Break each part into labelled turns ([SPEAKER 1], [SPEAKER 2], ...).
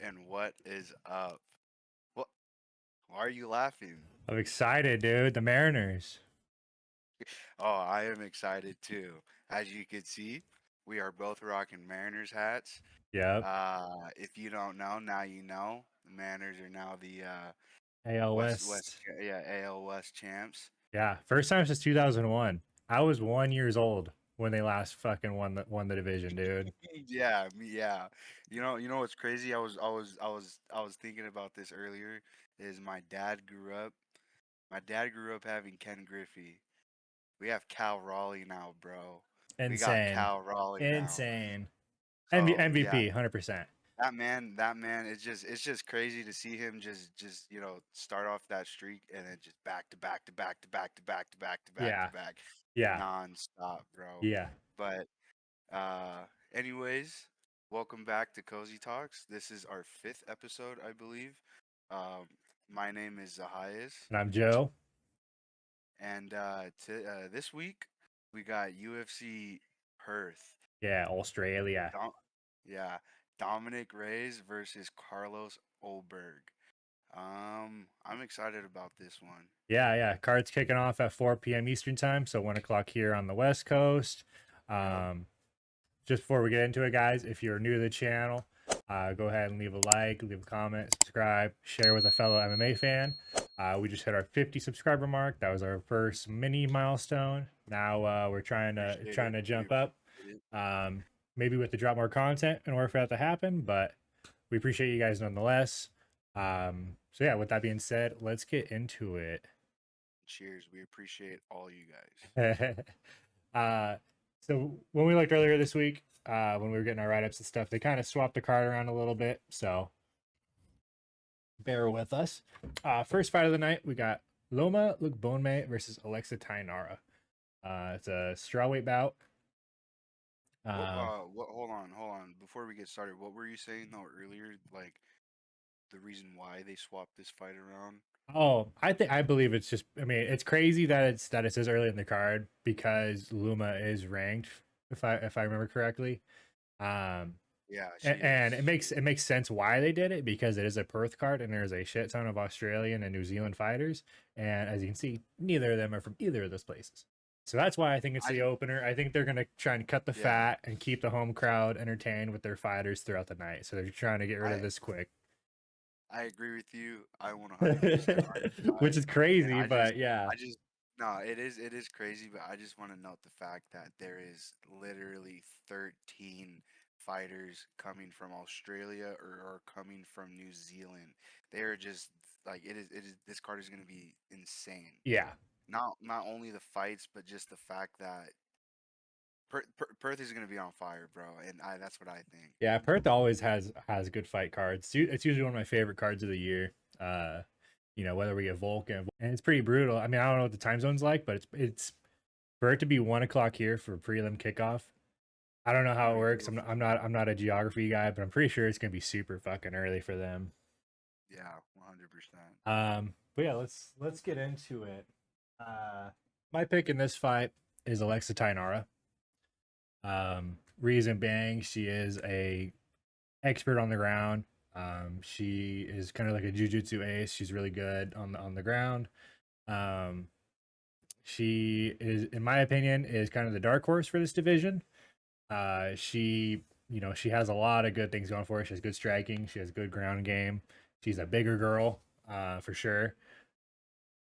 [SPEAKER 1] And what is up? What? Why are you laughing?
[SPEAKER 2] I'm excited, dude. The Mariners.
[SPEAKER 1] Oh, I am excited too. As you can see, we are both rocking Mariners hats.
[SPEAKER 2] Yep.
[SPEAKER 1] If you don't know, now you know. The Mariners are now the
[SPEAKER 2] AL
[SPEAKER 1] West,
[SPEAKER 2] West.
[SPEAKER 1] yeah, AL West champs.
[SPEAKER 2] Yeah. First time since 2001. I was 1 years old when they last fucking won the division, dude.
[SPEAKER 1] Yeah. You know what's crazy? I was thinking about this earlier. Is my dad grew up having Ken Griffey. We have Cal Raleigh now, bro. We got
[SPEAKER 2] Insane.
[SPEAKER 1] Cal Raleigh now.
[SPEAKER 2] Insane.
[SPEAKER 1] So yeah,
[SPEAKER 2] MVP, 100%.
[SPEAKER 1] that man, it's just crazy to see him just start off that streak and then just back to back to back to back to back to back to back to
[SPEAKER 2] Yeah.
[SPEAKER 1] back,
[SPEAKER 2] Yeah.
[SPEAKER 1] non-stop, bro.
[SPEAKER 2] Yeah.
[SPEAKER 1] But uh, anyways, welcome back to Cozy Talks. This is our fifth episode, I believe. Um, my name is Zahayas,
[SPEAKER 2] And I'm Joe.
[SPEAKER 1] and this week we got UFC Perth.
[SPEAKER 2] Yeah. Australia.
[SPEAKER 1] Dom- yeah, Dominic Reyes versus Carlos Ulberg. I'm excited about this one.
[SPEAKER 2] Yeah. Yeah. Cards kicking off at 4 p.m. Eastern time. So 1 o'clock here on the West Coast.
[SPEAKER 1] Yep.
[SPEAKER 2] Just before we get into it, guys, if you're new to the channel, go ahead and leave a like, leave a comment, subscribe, share with a fellow MMA fan. We just hit our 50 subscriber mark. That was our first mini milestone. Now we're trying
[SPEAKER 1] Appreciate
[SPEAKER 2] to
[SPEAKER 1] it. We
[SPEAKER 2] jump up.
[SPEAKER 1] appreciate it.
[SPEAKER 2] Maybe with the drop more content in order for that to happen, but we appreciate you guys nonetheless. So yeah, with that being said, let's get into it.
[SPEAKER 1] Cheers. We appreciate all you guys.
[SPEAKER 2] So when we looked earlier this week, when we were getting our write-ups and stuff, they kind of swapped the card around a little bit. So bear with us. First fight of the night, we got Loma Lookbonme versus Alexa Tainara. It's a strawweight bout.
[SPEAKER 1] Hold on. Before we get started, what were you saying though earlier? Like the reason why they swapped this fight around?
[SPEAKER 2] Oh, I believe it's just. I mean, it's crazy that it says early in the card because Luma is ranked, if I remember correctly. Um,
[SPEAKER 1] Yeah, she
[SPEAKER 2] and
[SPEAKER 1] is.
[SPEAKER 2] it makes sense why they did it because it is a Perth card and there's a shit ton of Australian and New Zealand fighters, and as you can see, neither of them are from either of those places. So that's why I think it's the opener. I think they're gonna try and cut the
[SPEAKER 1] Yeah.
[SPEAKER 2] fat and keep the home crowd entertained with their fighters throughout the night. So they're trying to get rid of this quick.
[SPEAKER 1] I agree with you. I 100% on your
[SPEAKER 2] Which
[SPEAKER 1] side.
[SPEAKER 2] is
[SPEAKER 1] And
[SPEAKER 2] crazy, but yeah.
[SPEAKER 1] I just, no, it is crazy, but I just want to note the fact that there is literally 13 fighters coming from Australia or coming from New Zealand. They're just like this card is going to be insane.
[SPEAKER 2] Yeah.
[SPEAKER 1] Not only the fights, but just the fact that Perth is going to be on fire, bro, and that's what I think.
[SPEAKER 2] Yeah, Perth always has good fight cards. It's usually one of my favorite cards of the year. Whether we get Vulcan, and it's pretty brutal. I mean, I don't know what the time zone's like, but it's for it to be 1 o'clock here for prelim kickoff. I don't know how it works. I'm not a geography guy, but I'm pretty sure it's gonna be super fucking early for them.
[SPEAKER 1] Yeah, 100%.
[SPEAKER 2] But yeah, let's get into it. My pick in this fight is Alexa Tainara. Reason being, she is a expert on the ground. She is kind of like a jiu-jitsu ace. She's really good on the ground. She is, in my opinion, is kind of the dark horse for this division. She has a lot of good things going for her. She has good striking. She has good ground game. She's a bigger girl, for sure.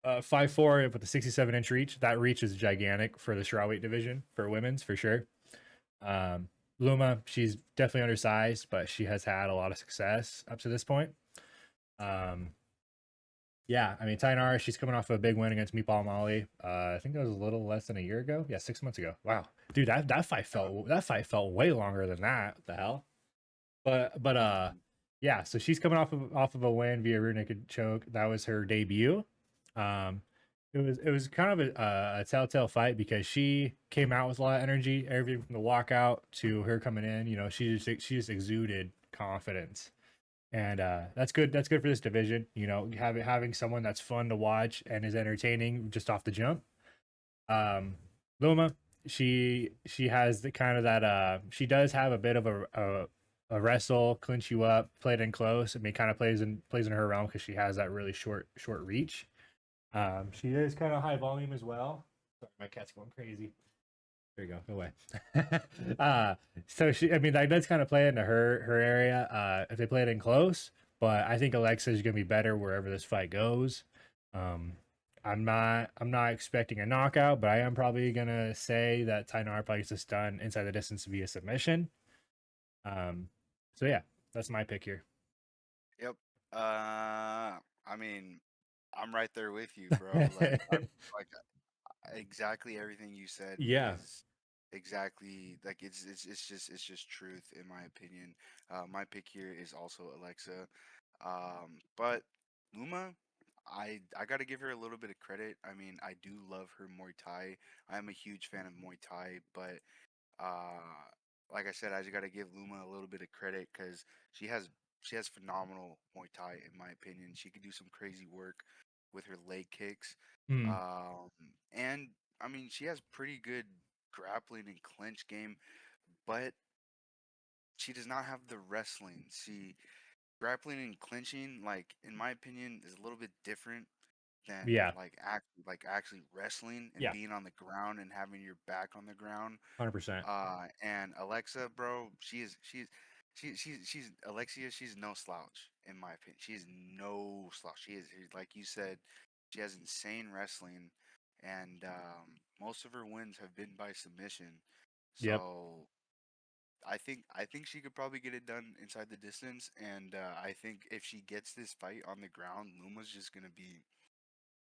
[SPEAKER 2] 5'4" with a 67-inch reach. That reach is gigantic for the strawweight division for women's, for sure. Luma, she's definitely undersized, but she has had a lot of success up to this point. Yeah, I mean, Tainara, she's coming off a big win against Meatball Molly. I think that was a little less than a year ago. Yeah, 6 months ago. Wow, dude, that fight felt way longer than that. What the hell? But yeah. So she's coming off of a win via rear naked choke. That was her debut. It was kind of a telltale fight because she came out with a lot of energy. Everything from the walkout to her coming in, she just exuded confidence. And that's good. That's good for this division. Having someone that's fun to watch and is entertaining just off the jump. Luma, she has the kind of that. She does have a bit of wrestle, clinch you up, play it in close. I mean, kind of plays in her realm because she has that really short reach. She is kind of high volume as well. Sorry, my cat's going crazy. There you go. Go away. So she, I mean, like, that's kind of play into her area. If they play it in close, but I think Alexa is gonna be better wherever this fight goes. Um, I'm not expecting a knockout, but I am probably gonna say that Tainara probably gets this done inside the distance via submission. Um, so yeah, that's my pick here.
[SPEAKER 1] Yep. I mean, I'm right there with you, bro. Like exactly everything you said
[SPEAKER 2] Yeah,
[SPEAKER 1] is exactly like it's just truth in my opinion. My pick here is also Alexa. But Luma, I got to give her a little bit of credit. I mean, I do love her Muay Thai. I am a huge fan of Muay Thai, but uh, like I said, I just got to give Luma a little bit of credit because she has she has phenomenal Muay Thai in my opinion. She could do some crazy work with her leg kicks,
[SPEAKER 2] mm,
[SPEAKER 1] um, and I mean she has pretty good grappling and clinch game, but she does not have the wrestling. See, grappling and clinching, like in my opinion, is a little bit different than
[SPEAKER 2] yeah,
[SPEAKER 1] like actually wrestling and
[SPEAKER 2] yeah,
[SPEAKER 1] being on the ground and having your back on the ground.
[SPEAKER 2] 100%.
[SPEAKER 1] And Alexa, bro, she's Alexia. She's no slouch in my opinion. She's no slouch. Like you said, she has insane wrestling, and most of her wins have been by submission.
[SPEAKER 2] Yep,
[SPEAKER 1] So I think she could probably get it done inside the distance, and I think if she gets this fight on the ground, Luma's just gonna be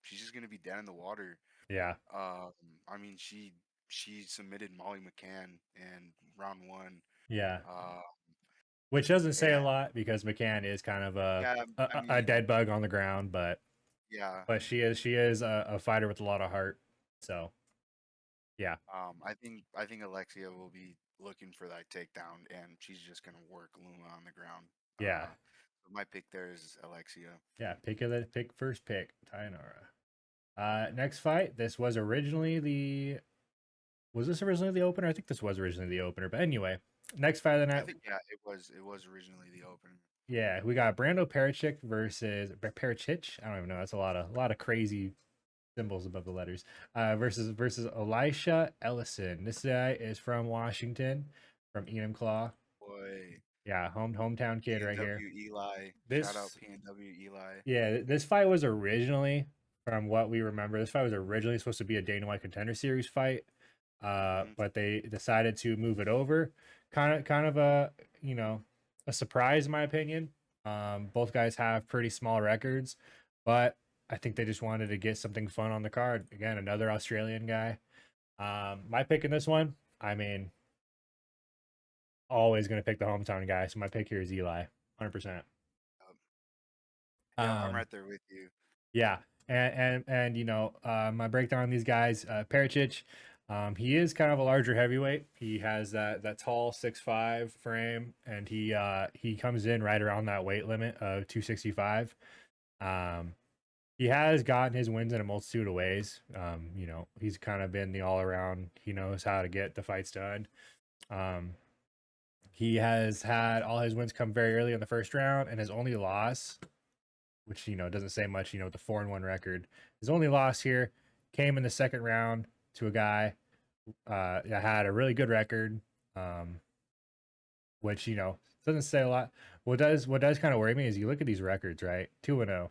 [SPEAKER 1] she's just gonna be dead in the water.
[SPEAKER 2] yeah,
[SPEAKER 1] Um, I mean, she submitted Molly McCann in round one.
[SPEAKER 2] yeah.
[SPEAKER 1] Uh,
[SPEAKER 2] Which doesn't say a
[SPEAKER 1] and
[SPEAKER 2] lot because McCann is kind of
[SPEAKER 1] yeah,
[SPEAKER 2] a,
[SPEAKER 1] I
[SPEAKER 2] a
[SPEAKER 1] mean,
[SPEAKER 2] dead bug on the ground,
[SPEAKER 1] yeah.
[SPEAKER 2] but she is a fighter with a lot of heart. So yeah,
[SPEAKER 1] I think Alexia will be looking for that takedown, and she's just gonna work Luma on the ground.
[SPEAKER 2] yeah,
[SPEAKER 1] So my pick there is Alexia.
[SPEAKER 2] yeah. Pick first pick Tainara. Next fight. This was originally the was this originally the opener? I think this was originally the opener. But anyway, next fight of the
[SPEAKER 1] I
[SPEAKER 2] night.
[SPEAKER 1] think yeah, it was originally the opener.
[SPEAKER 2] Yeah, we got Brando Pericic versus Pericic. I don't even know. That's a lot of crazy symbols above the letters. Versus Elisha Ellison. This guy is from Washington, from Enumclaw.
[SPEAKER 1] Boy,
[SPEAKER 2] Yeah, hometown kid right here.
[SPEAKER 1] P&W Eli, shout out
[SPEAKER 2] This
[SPEAKER 1] P&W Eli.
[SPEAKER 2] Yeah, this fight was originally, from what we remember, this fight was originally supposed to be a Dana White Contender Series fight,
[SPEAKER 1] Hmm.
[SPEAKER 2] but they decided to move it over. Kind of a surprise in my opinion. Both guys have pretty small records, but I think they just wanted to get something fun on the card. Again, another Australian guy. My pick in this one, I mean, always going to pick the hometown guy. So my pick here is Eli, 100%.
[SPEAKER 1] Yep, I'm
[SPEAKER 2] Um,
[SPEAKER 1] right there with you.
[SPEAKER 2] Yeah, and my breakdown on these guys, Pericic, he is kind of a larger heavyweight. He has that tall 6'5" frame, and he comes in right around that weight limit of 265. Um, he has gotten his wins in a multitude of ways. He's kind of been the all around. He knows how to get the fights done. Um, he has had all his wins come very early in the first round, and his only loss, which doesn't say much. With the 4-1 record, his only loss here came in the second round to a guy that had a really good record, um, which doesn't say a lot. What does kind of worry me is you look at these records, right? 2-0,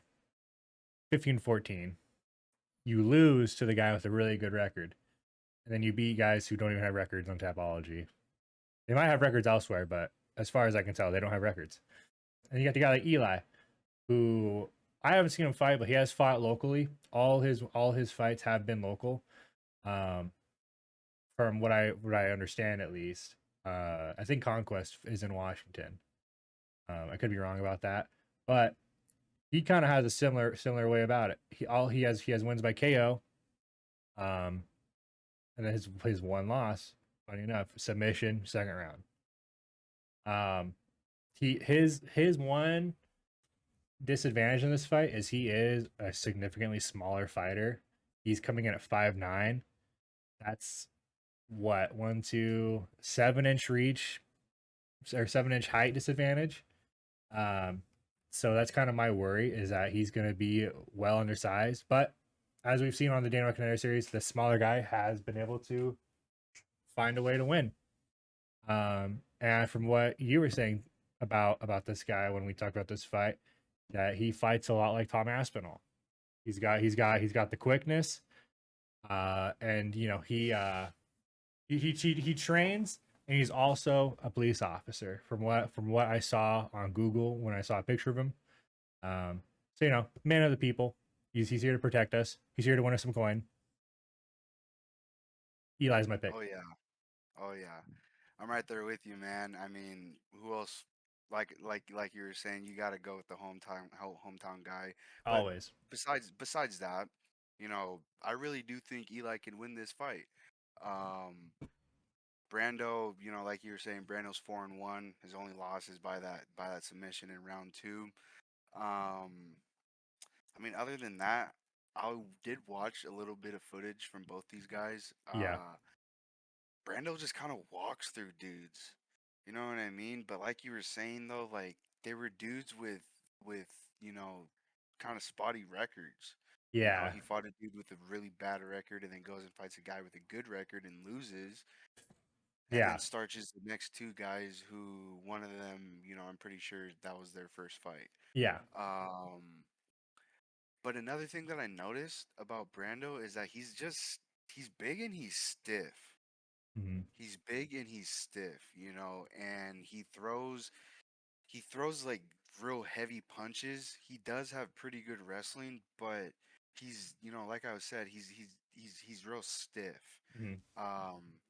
[SPEAKER 2] 15-14. You lose to the guy with a really good record, and then you beat guys who don't even have records on Tapology. They might have records elsewhere, but as far as I can tell, they don't have records. And you got the guy like Eli, who I haven't seen him fight, but he has fought locally. All his fights have been local. Um, from what I understand at least. I think Conquest is in Washington. I could be wrong about that, but he kind of has a similar way about it. He has wins by KO, um, and then his one loss, funny enough, submission second round. His one disadvantage in this fight is he is a significantly smaller fighter. He's coming in at 5'9". That's what 1, 2, 7-inch reach, or 7 inch height disadvantage. Um, so that's kind of my worry, is that he's going to be well undersized. But as we've seen on the Dana White series, the smaller guy has been able to find a way to win. And from what you were saying about this guy when we talked about this fight, that he fights a lot like Tom Aspinall. He's got the quickness, and you know he trains, and he's also a police officer. From what I saw on Google when I saw a picture of him, so you know, man of the people. He's here to protect us. He's here to win us some coin. Eli's my pick.
[SPEAKER 1] Oh yeah. Oh yeah. I'm right there with you, man. I mean, who else? Like you were saying, you got to go with the hometown guy. But
[SPEAKER 2] Always.
[SPEAKER 1] besides that, I really do think Eli can win this fight. Um, Brando, like you were saying, Brando's 4-1. His only loss is by that submission in round two. Um, I mean, other than that, I did watch a little bit of footage from both these guys.
[SPEAKER 2] Yeah.
[SPEAKER 1] Brando just kind of walks through dudes. You know what I mean? But like you were saying though, like they were dudes with, you know, kind of spotty records.
[SPEAKER 2] Yeah.
[SPEAKER 1] He fought a dude with a really bad record and then goes and fights a guy with a good record and loses. And then
[SPEAKER 2] Yeah.
[SPEAKER 1] starches the next two guys who one of them, I'm pretty sure that was their first fight.
[SPEAKER 2] Yeah.
[SPEAKER 1] Um, but another thing that I noticed about Brando is that he's big and he's stiff.
[SPEAKER 2] Mhm.
[SPEAKER 1] He's big and he's stiff, and he throws like real heavy punches. He does have pretty good wrestling, but he's, like I said, he's real stiff.
[SPEAKER 2] Mhm.
[SPEAKER 1] Um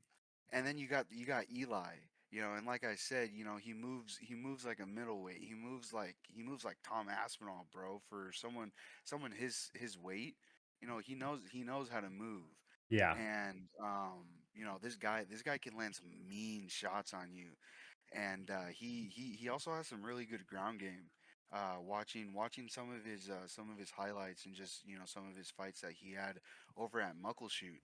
[SPEAKER 1] and then you got Eli, and like I said, he moves like a middleweight. He moves like Tom Aspinall, bro, for someone his weight. He knows how to move.
[SPEAKER 2] Yeah.
[SPEAKER 1] And this guy can land some mean shots on you. And he also has some really good ground game. Watching some of his highlights and just some of his fights that he had over at Muckleshoot.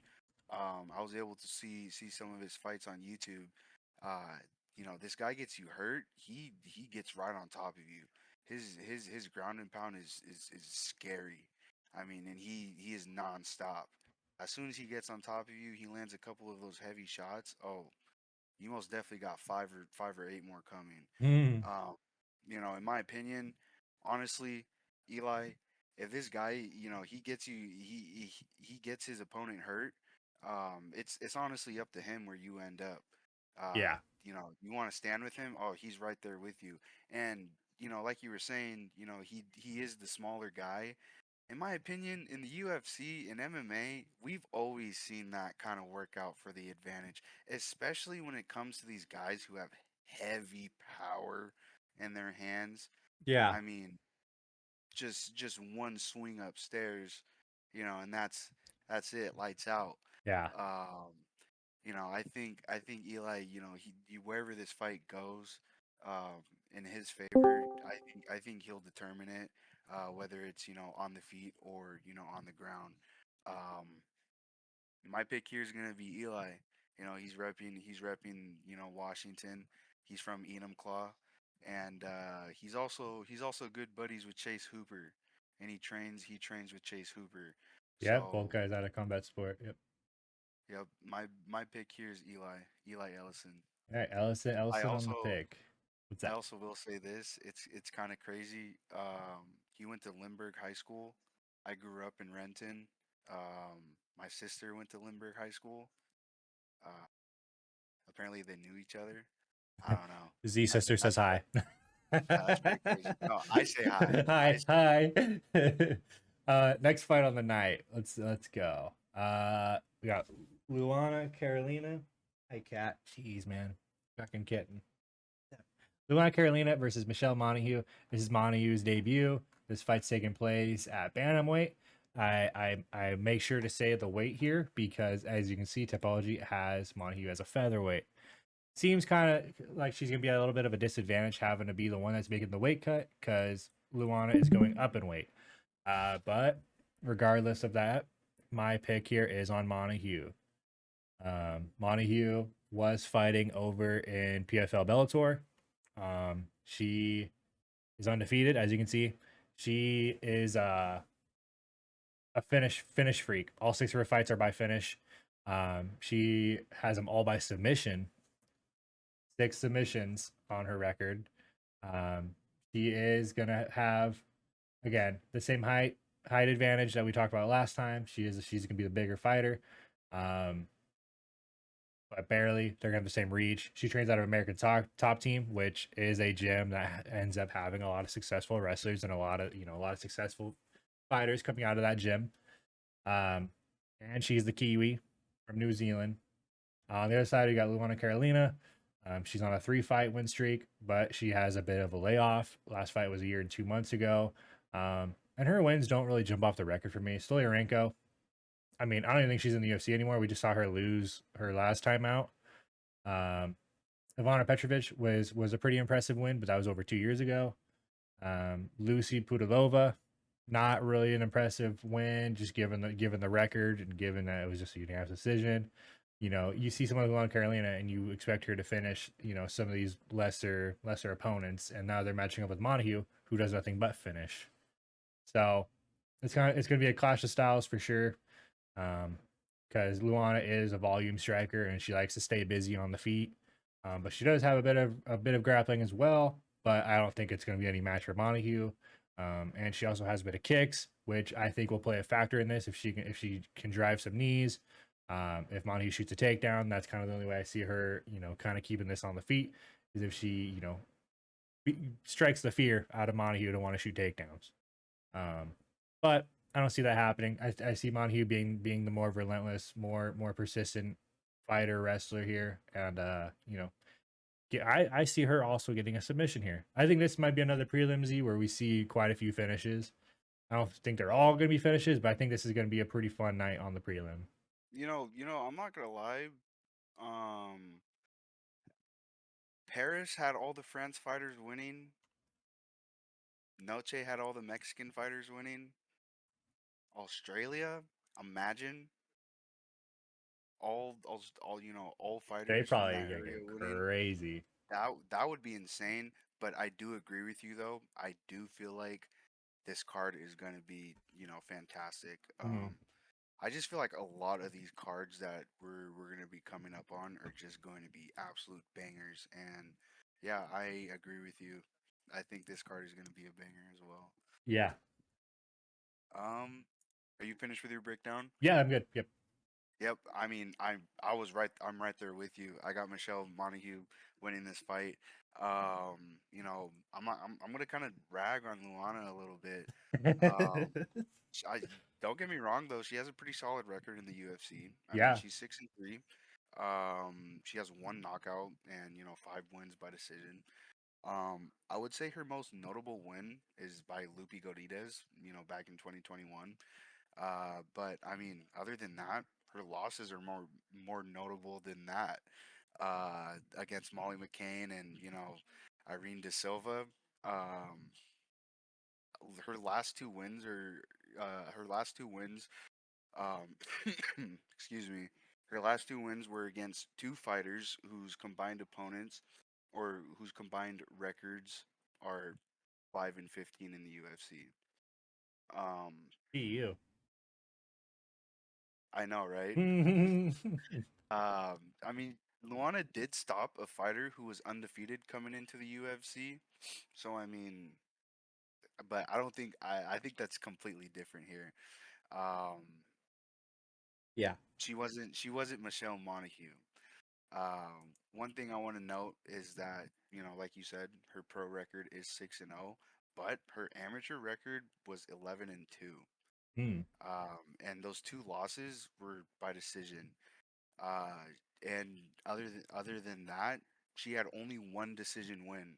[SPEAKER 1] I was able to see some of his fights on YouTube. This guy gets you hurt, he gets right on top of you. His ground and pound is scary. I mean, and he is nonstop. As soon as he gets on top of you, he lands a couple of those heavy shots. Oh, you most definitely got five or eight more coming.
[SPEAKER 2] Mm.
[SPEAKER 1] Um, in my opinion, honestly, Eli, if this guy, he gets you, he gets his opponent hurt. It's honestly up to him where you end up.
[SPEAKER 2] Yeah.
[SPEAKER 1] You want to stand with him. Oh, he's right there with you. And like you were saying, he is the smaller guy. In my opinion, in the UFC and MMA, we've always seen that kind of work out for the advantage, especially when it comes to these guys who have heavy power in their hands.
[SPEAKER 2] Yeah.
[SPEAKER 1] I mean, just one swing upstairs, and that's it, lights out.
[SPEAKER 2] Yeah.
[SPEAKER 1] Um, I think Eli, wherever this fight goes, in his favor, I think he'll determine it, whether it's on the feet or on the ground. Um, my pick here is gonna be Eli. He's repping Washington. He's from Enumclaw, and he's also good buddies with Chase Hooper, and he trains with Chase Hooper.
[SPEAKER 2] Yep. Both
[SPEAKER 1] So
[SPEAKER 2] guys out of combat sport. Yep.
[SPEAKER 1] yep, my pick here is Eli Ellison.
[SPEAKER 2] All right. Ellison.
[SPEAKER 1] I
[SPEAKER 2] Ellison on the
[SPEAKER 1] also
[SPEAKER 2] pick. What's
[SPEAKER 1] I
[SPEAKER 2] up?
[SPEAKER 1] also will say this. It's kind of crazy. He went to Lindbergh High School. I grew up in Renton. My sister went to Lindbergh High School. Uh, Apparently they knew each other. I don't know.
[SPEAKER 2] Z
[SPEAKER 1] That's
[SPEAKER 2] sister says
[SPEAKER 1] that's
[SPEAKER 2] hi.
[SPEAKER 1] yeah, that's pretty crazy. No, I say hi. I
[SPEAKER 2] Hi.
[SPEAKER 1] say hi.
[SPEAKER 2] Hi. Next fight on the night. Let's go. We got Luana Carolina. Hey cat. Jeez, man. Fucking kitten. Luana Carolina versus Michelle Montague. This is Montague's debut. This fight's taking place at bantamweight. I make sure to say the weight here because, as you can see, Topology has Montague as a featherweight. Seems kind of like she's gonna be at a little bit of a disadvantage having to be the one that's making the weight cut because Luana is going up in weight. But regardless of that, my pick here is on Montague. Montague was fighting over in PFL Bellator. She is undefeated, as you can see. She is a finish freak. All 6 of her fights are by finish. She has them all by submission. 6 submissions on her record. Um, she is gonna have again the same height advantage that we talked about last time. She's gonna be the bigger fighter. Um, but barely. They're gonna have the same reach. She trains out of American Top Team, which is a gym that ends up having a lot of successful wrestlers and a lot of successful fighters coming out of that gym. Um, and she's the Kiwi from New Zealand. On the other side, you got Luana Carolina. She's on a 3-fight win streak, but she has a bit of a layoff. Last fight was a year and 2 months ago. And her wins don't really jump off the record for me. Stoliarenko, I mean, I don't even think she's in the UFC anymore. We just saw her lose her last time out. Um, Ivana Petrovic was a pretty impressive win, but that was over 2 years ago. Lucy Pudilova, not really an impressive win, just given the record and given that it was just a unanimous decision. You see someone like Carolina and you expect her to finish, some of these lesser opponents, and now they're matching up with Montague, who does nothing but finish. So it's gonna be a clash of styles for sure. Because Luana is a volume striker and she likes to stay busy on the feet. But she does have a bit of grappling as well. But I don't think it's going to be any match for Montague. And she also has a bit of kicks, which I think will play a factor in this if she can drive some knees. If Montague shoots a takedown, that's kind of the only way I see her, kind of keeping this on the feet is if she, strikes the fear out of Montague to want to shoot takedowns. But I don't see that happening. I see Montague being the more relentless, more persistent fighter wrestler here, and I see her also getting a submission here. I think this might be another prelims where we see quite a few finishes. I don't think they're all going to be finishes, but I think this is going to be a pretty fun night on the prelim.
[SPEAKER 1] I'm not gonna lie. Um, Paris had all the France fighters winning. Noche had all the Mexican fighters winning. Australia, imagine all
[SPEAKER 2] They
[SPEAKER 1] fighters from
[SPEAKER 2] probably
[SPEAKER 1] that
[SPEAKER 2] gonna
[SPEAKER 1] area
[SPEAKER 2] get
[SPEAKER 1] winning.
[SPEAKER 2] crazy.
[SPEAKER 1] That would be insane. But I do agree with you though. I do feel like this card is gonna be fantastic.
[SPEAKER 2] Mhm.
[SPEAKER 1] I just feel like a lot of these cards that we're gonna be coming up on are just going to be absolute bangers. And yeah, I agree with you. I think this card is gonna be a banger as well.
[SPEAKER 2] Yeah,
[SPEAKER 1] Um, are you finished with your breakdown?
[SPEAKER 2] yeah, I'm good. Yep.
[SPEAKER 1] Yep. I mean, I was right. I'm right there with you. I got Michelle Montague winning this fight. I'm gonna kind of rag on Luana a little bit. Um, I don't get me wrong though. She has a pretty solid record in the UFC. I mean,
[SPEAKER 2] Yeah.
[SPEAKER 1] she's 6-3. She has one knockout and 5 wins by decision. I would say her most notable win is by Lupi Gorides, back in 2021. But I mean, other than that, her losses are more notable than that. Against Molly McCain and Irene De Silva. Um, her last two wins are her last two wins. Um, excuse me. Her last two wins were against two fighters whose combined opponents or whose combined records are 5-15 in the UFC. Um,
[SPEAKER 2] EU.
[SPEAKER 1] I know, right?
[SPEAKER 2] Yeah,
[SPEAKER 1] I mean, Luana did stop a fighter who was undefeated coming into the UFC. So I mean, but I think that's completely different here. Um, she wasn't Michelle Montague. One thing I want to note is that like you said, her pro record is 6-0, but her amateur record was 11-2.
[SPEAKER 2] mm.
[SPEAKER 1] And those two losses were by decision. Uh, and other than that, she had only one decision win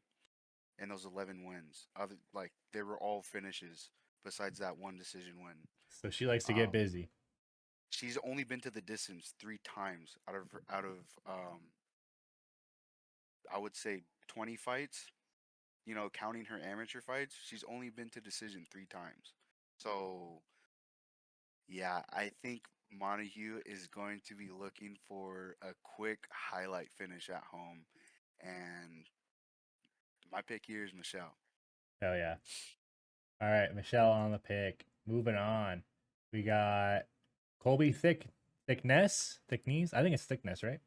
[SPEAKER 1] in those 11 wins. Other like they were all finishes besides that one decision win.
[SPEAKER 2] So she likes to get
[SPEAKER 1] Um,
[SPEAKER 2] busy.
[SPEAKER 1] she's only been to the distance 3 times out of I would say 20 fights. Counting her amateur fights, she's only been to decision 3 times. So yeah, I think Montague is going to be looking for a quick highlight finish at home. And My pick here is Michelle.
[SPEAKER 2] Hell yeah. All right, Michelle on the pick. Moving on. We got Colby Thickness. I think it's Thickness, right?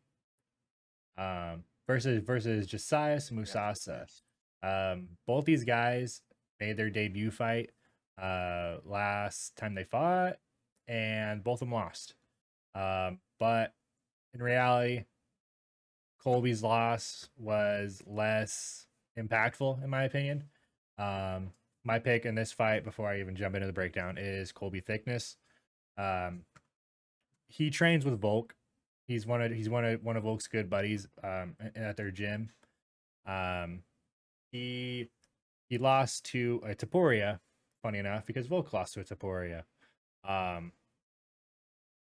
[SPEAKER 2] Versus Josias
[SPEAKER 1] Yeah,
[SPEAKER 2] Musasa.
[SPEAKER 1] thickness.
[SPEAKER 2] Both these guys made their debut fight last time they fought, and both of them lost. But in reality, Colby's loss was less impactful, in my opinion. Um, my pick in this fight, before I even jump into the breakdown, is Colby Thickness. Um, he trains with Volk. He's one of Volk's good buddies at their gym. Um, he he lost to a Taporia, funny enough, because Volk lost to a Taporia. Um,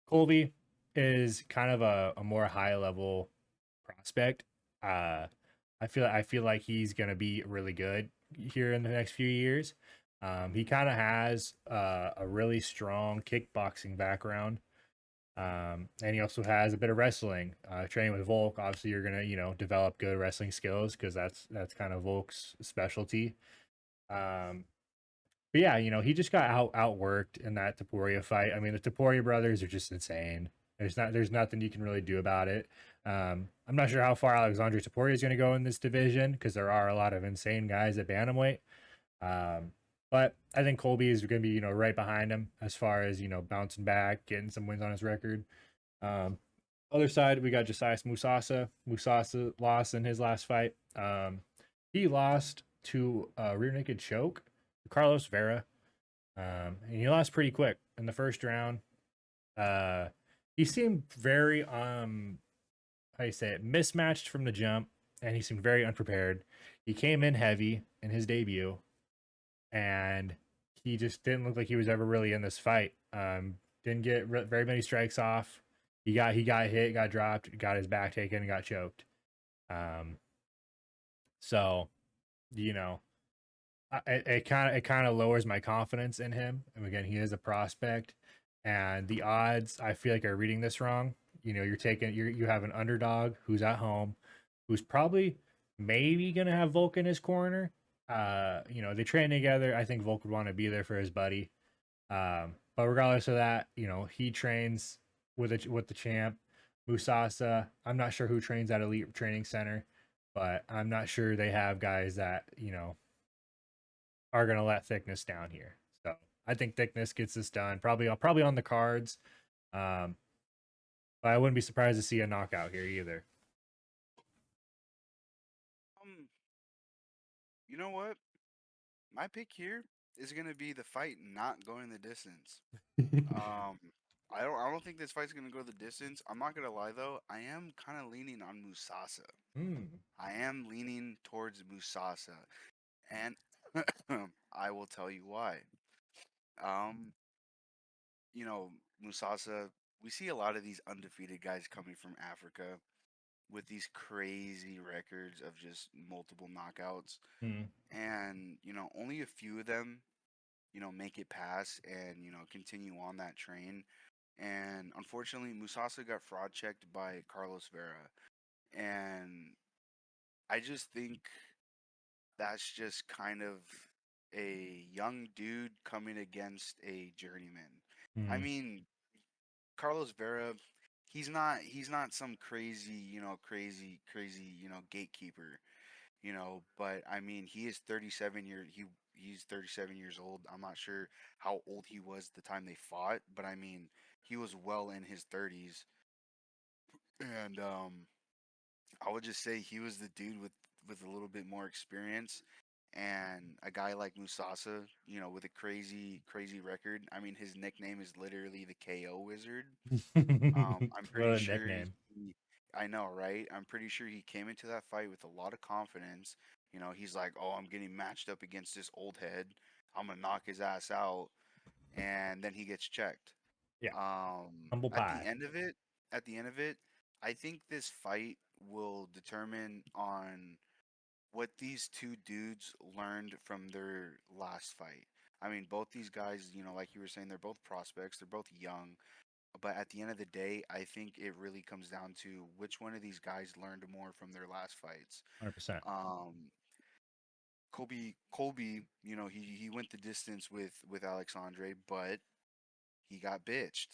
[SPEAKER 2] Colby is kind of a more high level prospect. Uh, I feel like he's gonna be really good here in the next few years. He kind of has a really strong kickboxing background. And he also has a bit of wrestling. Training with Volk, obviously, you're gonna develop good wrestling skills because that's kind of Volk's specialty. Um, but yeah, he just got outworked in that Taporia fight. I mean, the Taporia brothers are just insane. There's nothing you can really do about it. I'm not sure how far Alexandre Taporia is going to go in this division because there are a lot of insane guys at bantamweight. Um, but I think Colby is going to be right behind him as far as bouncing back, getting some wins on his record. Um, Other side, we got Josias Musasa. Musasa lost in his last fight. He lost to a rear naked choke, Carlos Vera. And he lost pretty quick in the first round. Uh, he seemed very how do you say it, mismatched from the jump, and he seemed very unprepared. He came in heavy in his debut, and he just didn't look like he was ever really in this fight. Didn't get very many strikes off. He got hit, got dropped, got his back taken, and got choked. Um, so you know, it kind of lowers my confidence in him. And again, he is a prospect, and the odds I feel like are reading this wrong. You have an underdog who's at home, who's probably maybe gonna have Volk in his corner. They train together. I think Volk would want to be there for his buddy. But regardless of that, he trains with the champ, Musasa. I'm not sure who trains at Elite Training Center, but I'm not sure they have guys that are gonna let Thickness down here. So I think Thickness gets this done. Probably on the cards. Um, but I wouldn't be surprised to see a knockout here either.
[SPEAKER 1] Um, you know what? My pick here is gonna be the fight not going the distance. Um, I don't think this fight's gonna go the distance. I'm not gonna lie though, I am kind of leaning on Musasa.
[SPEAKER 2] Hmm.
[SPEAKER 1] I am leaning towards Musasa, and I will tell you why. Um, you know, Musasa, we see a lot of these undefeated guys coming from Africa with these crazy records of just multiple knockouts,
[SPEAKER 2] Hmm.
[SPEAKER 1] and only a few of them make it past and continue on that train. And unfortunately, Musasa got fraud checked by Carlos Vera, and I just think that's just kind of a young dude coming against a journeyman. I
[SPEAKER 2] Hmm.
[SPEAKER 1] mean, Carlos Vera, he's not some crazy, crazy, gatekeeper, but I mean, he is 37 he's 37 years old. I'm not sure how old he was the time they fought, but I mean, he was well in his 30s. And I would just say he was the dude with a little bit more experience, and a guy like Musasa, with a crazy record. I mean, his nickname is literally the KO Wizard. I'm
[SPEAKER 2] What
[SPEAKER 1] pretty
[SPEAKER 2] a
[SPEAKER 1] sure
[SPEAKER 2] nickname.
[SPEAKER 1] I know, right? I'm pretty sure he came into that fight with a lot of confidence. He's like, "Oh, I'm getting matched up against this old head. I'm gonna knock his ass out," and then he gets checked.
[SPEAKER 2] Yeah,
[SPEAKER 1] Um,
[SPEAKER 2] humble
[SPEAKER 1] at the
[SPEAKER 2] pie.
[SPEAKER 1] end of it, at the end of it, I think this fight will determine on what these two dudes learned from their last fight. I mean, both these guys, like you were saying, they're both prospects, they're both young, but at the end of the day, I think it really comes down to which one of these guys learned more from their last fights.
[SPEAKER 2] 100%.
[SPEAKER 1] Um, Colby, he went the distance with Alexandre, but he got bitched.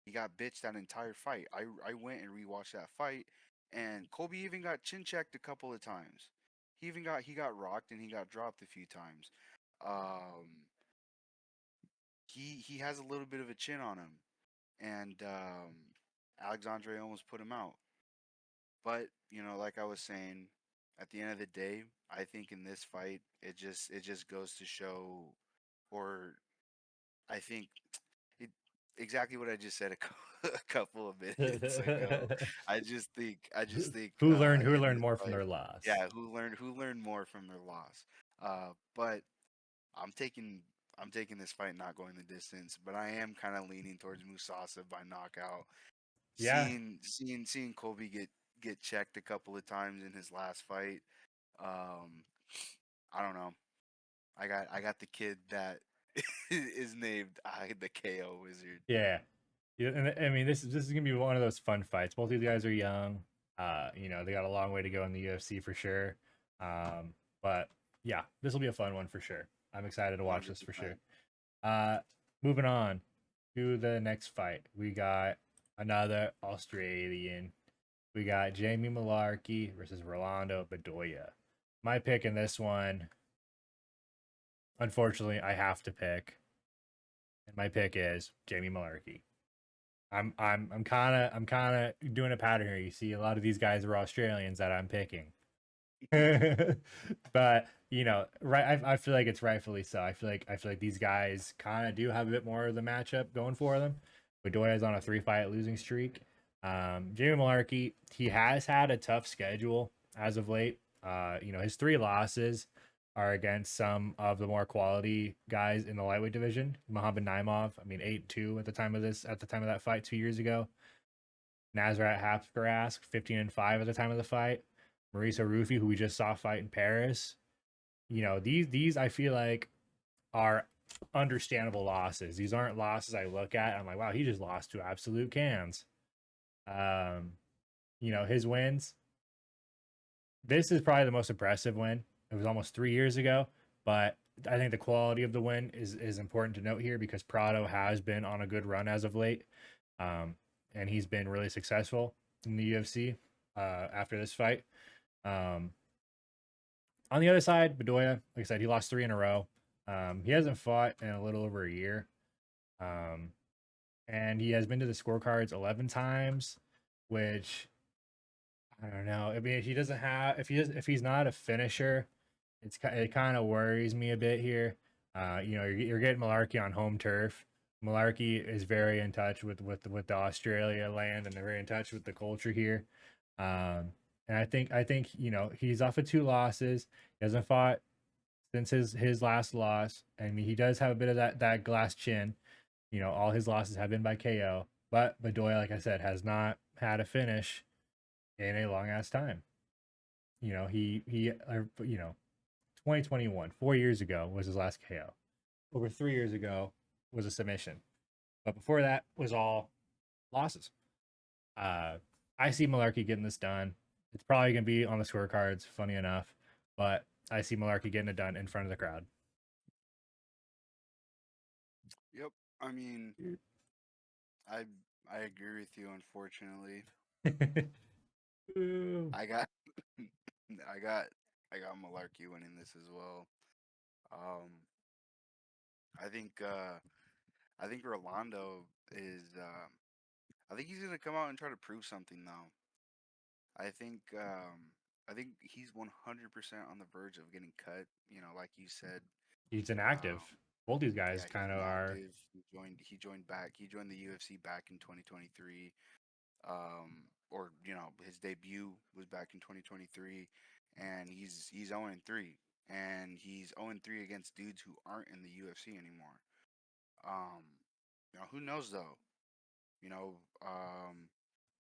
[SPEAKER 1] He got bitched that entire fight. I went and rewatched that fight, and Colby even got chin checked a couple of times. He got rocked and he got dropped a few times. Um, he has a little bit of a chin on him, and Alexandre almost put him out. But like I was saying, at the end of the day, I think in this fight, it just goes to show, or I think it exactly what I just said a couple of minutes ago. I just think
[SPEAKER 2] Who
[SPEAKER 1] in
[SPEAKER 2] learned
[SPEAKER 1] this
[SPEAKER 2] more from
[SPEAKER 1] fight,
[SPEAKER 2] their loss?
[SPEAKER 1] yeah, who learned more from their loss. But I'm taking I'm taking this fight not going the distance, but I am kind of leaning towards Musasa by knockout.
[SPEAKER 2] Yeah,
[SPEAKER 1] Seeing Colby get checked a couple of times in his last fight. Um, I don't know. I got the kid that is named the KO Wizard.
[SPEAKER 2] yeah. Yeah, and I mean, this is gonna be one of those fun fights. Both these guys are young. They got a long way to go in the UFC for sure. Um, but yeah, this will be a fun one for sure. I'm excited to watch this for sure.
[SPEAKER 1] 100%.
[SPEAKER 2] Uh, Moving on to the next fight, we got another Australian. We got Jamie Malarkey versus Rolando Bedoya. My pick in this one, unfortunately, I have to pick, and my pick is Jamie Malarkey. I'm kind of doing a pattern here. You see, a lot of these guys are Australians that I'm picking, but right? I feel like it's rightfully so. I feel like these guys kind of do have a bit more of the matchup going for them. Bedoya's on a 3-fight losing streak. Jamie Malarkey, he has had a tough schedule as of late. His 3 losses are against some of the more quality guys in the lightweight division. Muhammad Naimov, I mean 8-2 at the time of that fight 2 years ago. Nasrat Haqparast, 15-5 at the time of the fight. Marisa Rufi, who we just saw fight in Paris. These I feel like are understandable losses. These aren't losses I look at. I'm like, wow, he just lost to absolute cans. Um, his wins. This is probably the most impressive win. It was almost 3 years ago, but I think the quality of the win is important to note here because Prado has been on a good run as of late, and he's been really successful in the UFC after this fight. Um, on the other side, Bedoya, like I said, he lost 3 in a row. He hasn't fought in a little over a year, um, and he has been to the scorecards 11 times, which I don't know. I mean, if he doesn't have, if he's not a finisher, it kind of worries me a bit here. You're getting Malarkey on home turf. Malarkey is very in touch with the Australia land, and they're very in touch with the culture here. And I think he's off of 2 losses. He hasn't fought since his last loss. I mean, he does have a bit of that glass chin. All his losses have been by KO. But Bedoya, like I said, has not had a finish in a long ass time. He 2021, 4 years ago was his last KO. Over 3 years ago was a submission, but before that was all losses. Uh, I see Malarkey getting this done. It's probably gonna be on the scorecards, funny enough, but I see Malarkey getting it done in front of the crowd.
[SPEAKER 1] Yep. I mean, I I agree with you. Unfortunately,
[SPEAKER 2] Ooh.
[SPEAKER 1] I got I got I got Malarkey winning this as well. Um, I think I think Rolando is. I think he's gonna come out and try to prove something though. I think um, I think he's 100% on the verge of getting cut. Like you said.
[SPEAKER 2] He's inactive.
[SPEAKER 1] Um,
[SPEAKER 2] Both these guys
[SPEAKER 1] yeah, he's
[SPEAKER 2] kind of are.
[SPEAKER 1] inactive. He joined the UFC back in 2023. Or his debut was back in 2023, and he's 0-3, and he's 0-3 against dudes who aren't in the UFC anymore. Um, who knows though? You know,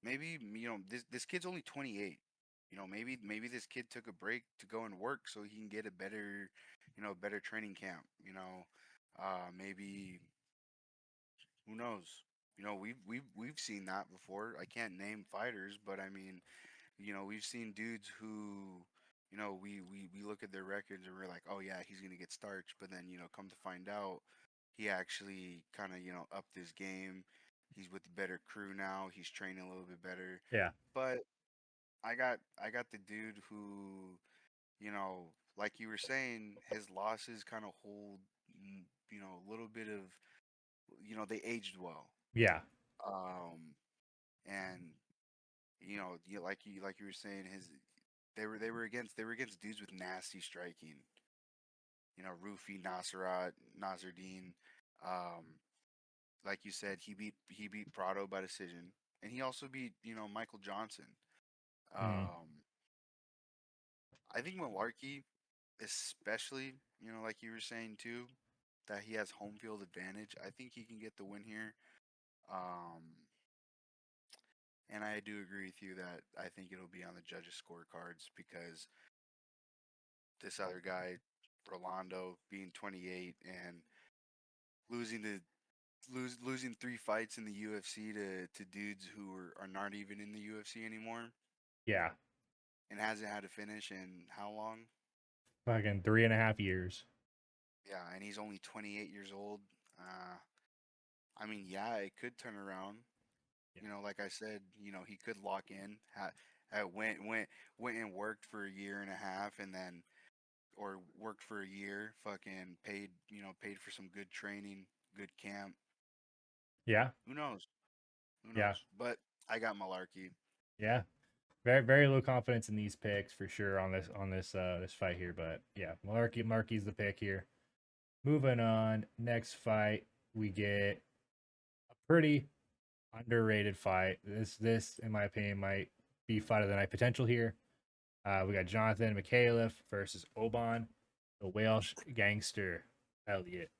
[SPEAKER 1] maybe this kid's only 28. Maybe this kid took a break to go and work so he can get a better training camp. Maybe who knows? We've seen that before. I can't name fighters, but I mean, we've seen dudes who we look at their records and we're like, oh yeah, he's gonna get starched. But then come to find out, he actually kind of upped his game. He's with a better crew now. He's training a little bit better.
[SPEAKER 2] Yeah.
[SPEAKER 1] But I got the dude who, like you were saying, his losses kind of hold, a little bit of, they aged well.
[SPEAKER 2] Yeah.
[SPEAKER 1] Um, and like you were saying, they were against dudes with nasty striking. Rufi, Nasserat, Nasruddin. Um, like you said, he beat Prado by decision, and he also beat Michael Johnson.
[SPEAKER 2] Mm.
[SPEAKER 1] I think Malarkey, especially like you were saying too, that he has home field advantage. I think he can get the win here. Um, and I do agree with you that I think it'll be on the judges' scorecards because this other guy, Rolando, being 28 and losing to losing 3 fights in the UFC to dudes who are not even in the UFC anymore
[SPEAKER 2] Yeah.
[SPEAKER 1] and hasn't had a finish in how long?
[SPEAKER 2] Fucking 3.5 years.
[SPEAKER 1] Yeah, and he's only 28 years old. Uh, I mean, yeah, it could turn around.
[SPEAKER 2] Yeah.
[SPEAKER 1] Like I said, he could lock in. Went and worked for a year and a half, and then or worked for a year. Fucking paid for some good training, good camp.
[SPEAKER 2] Yeah.
[SPEAKER 1] Who knows? Who
[SPEAKER 2] Yeah.
[SPEAKER 1] knows? But I got Malarkey.
[SPEAKER 2] Yeah. Very very low confidence in these picks for sure on this fight here, but yeah, Markey's the pick here. Moving on, next fight we get a pretty underrated fight. This in my opinion might be fight of the night potential here. We got Jonathan McAuliffe versus Oban, the Welsh gangster Elliott.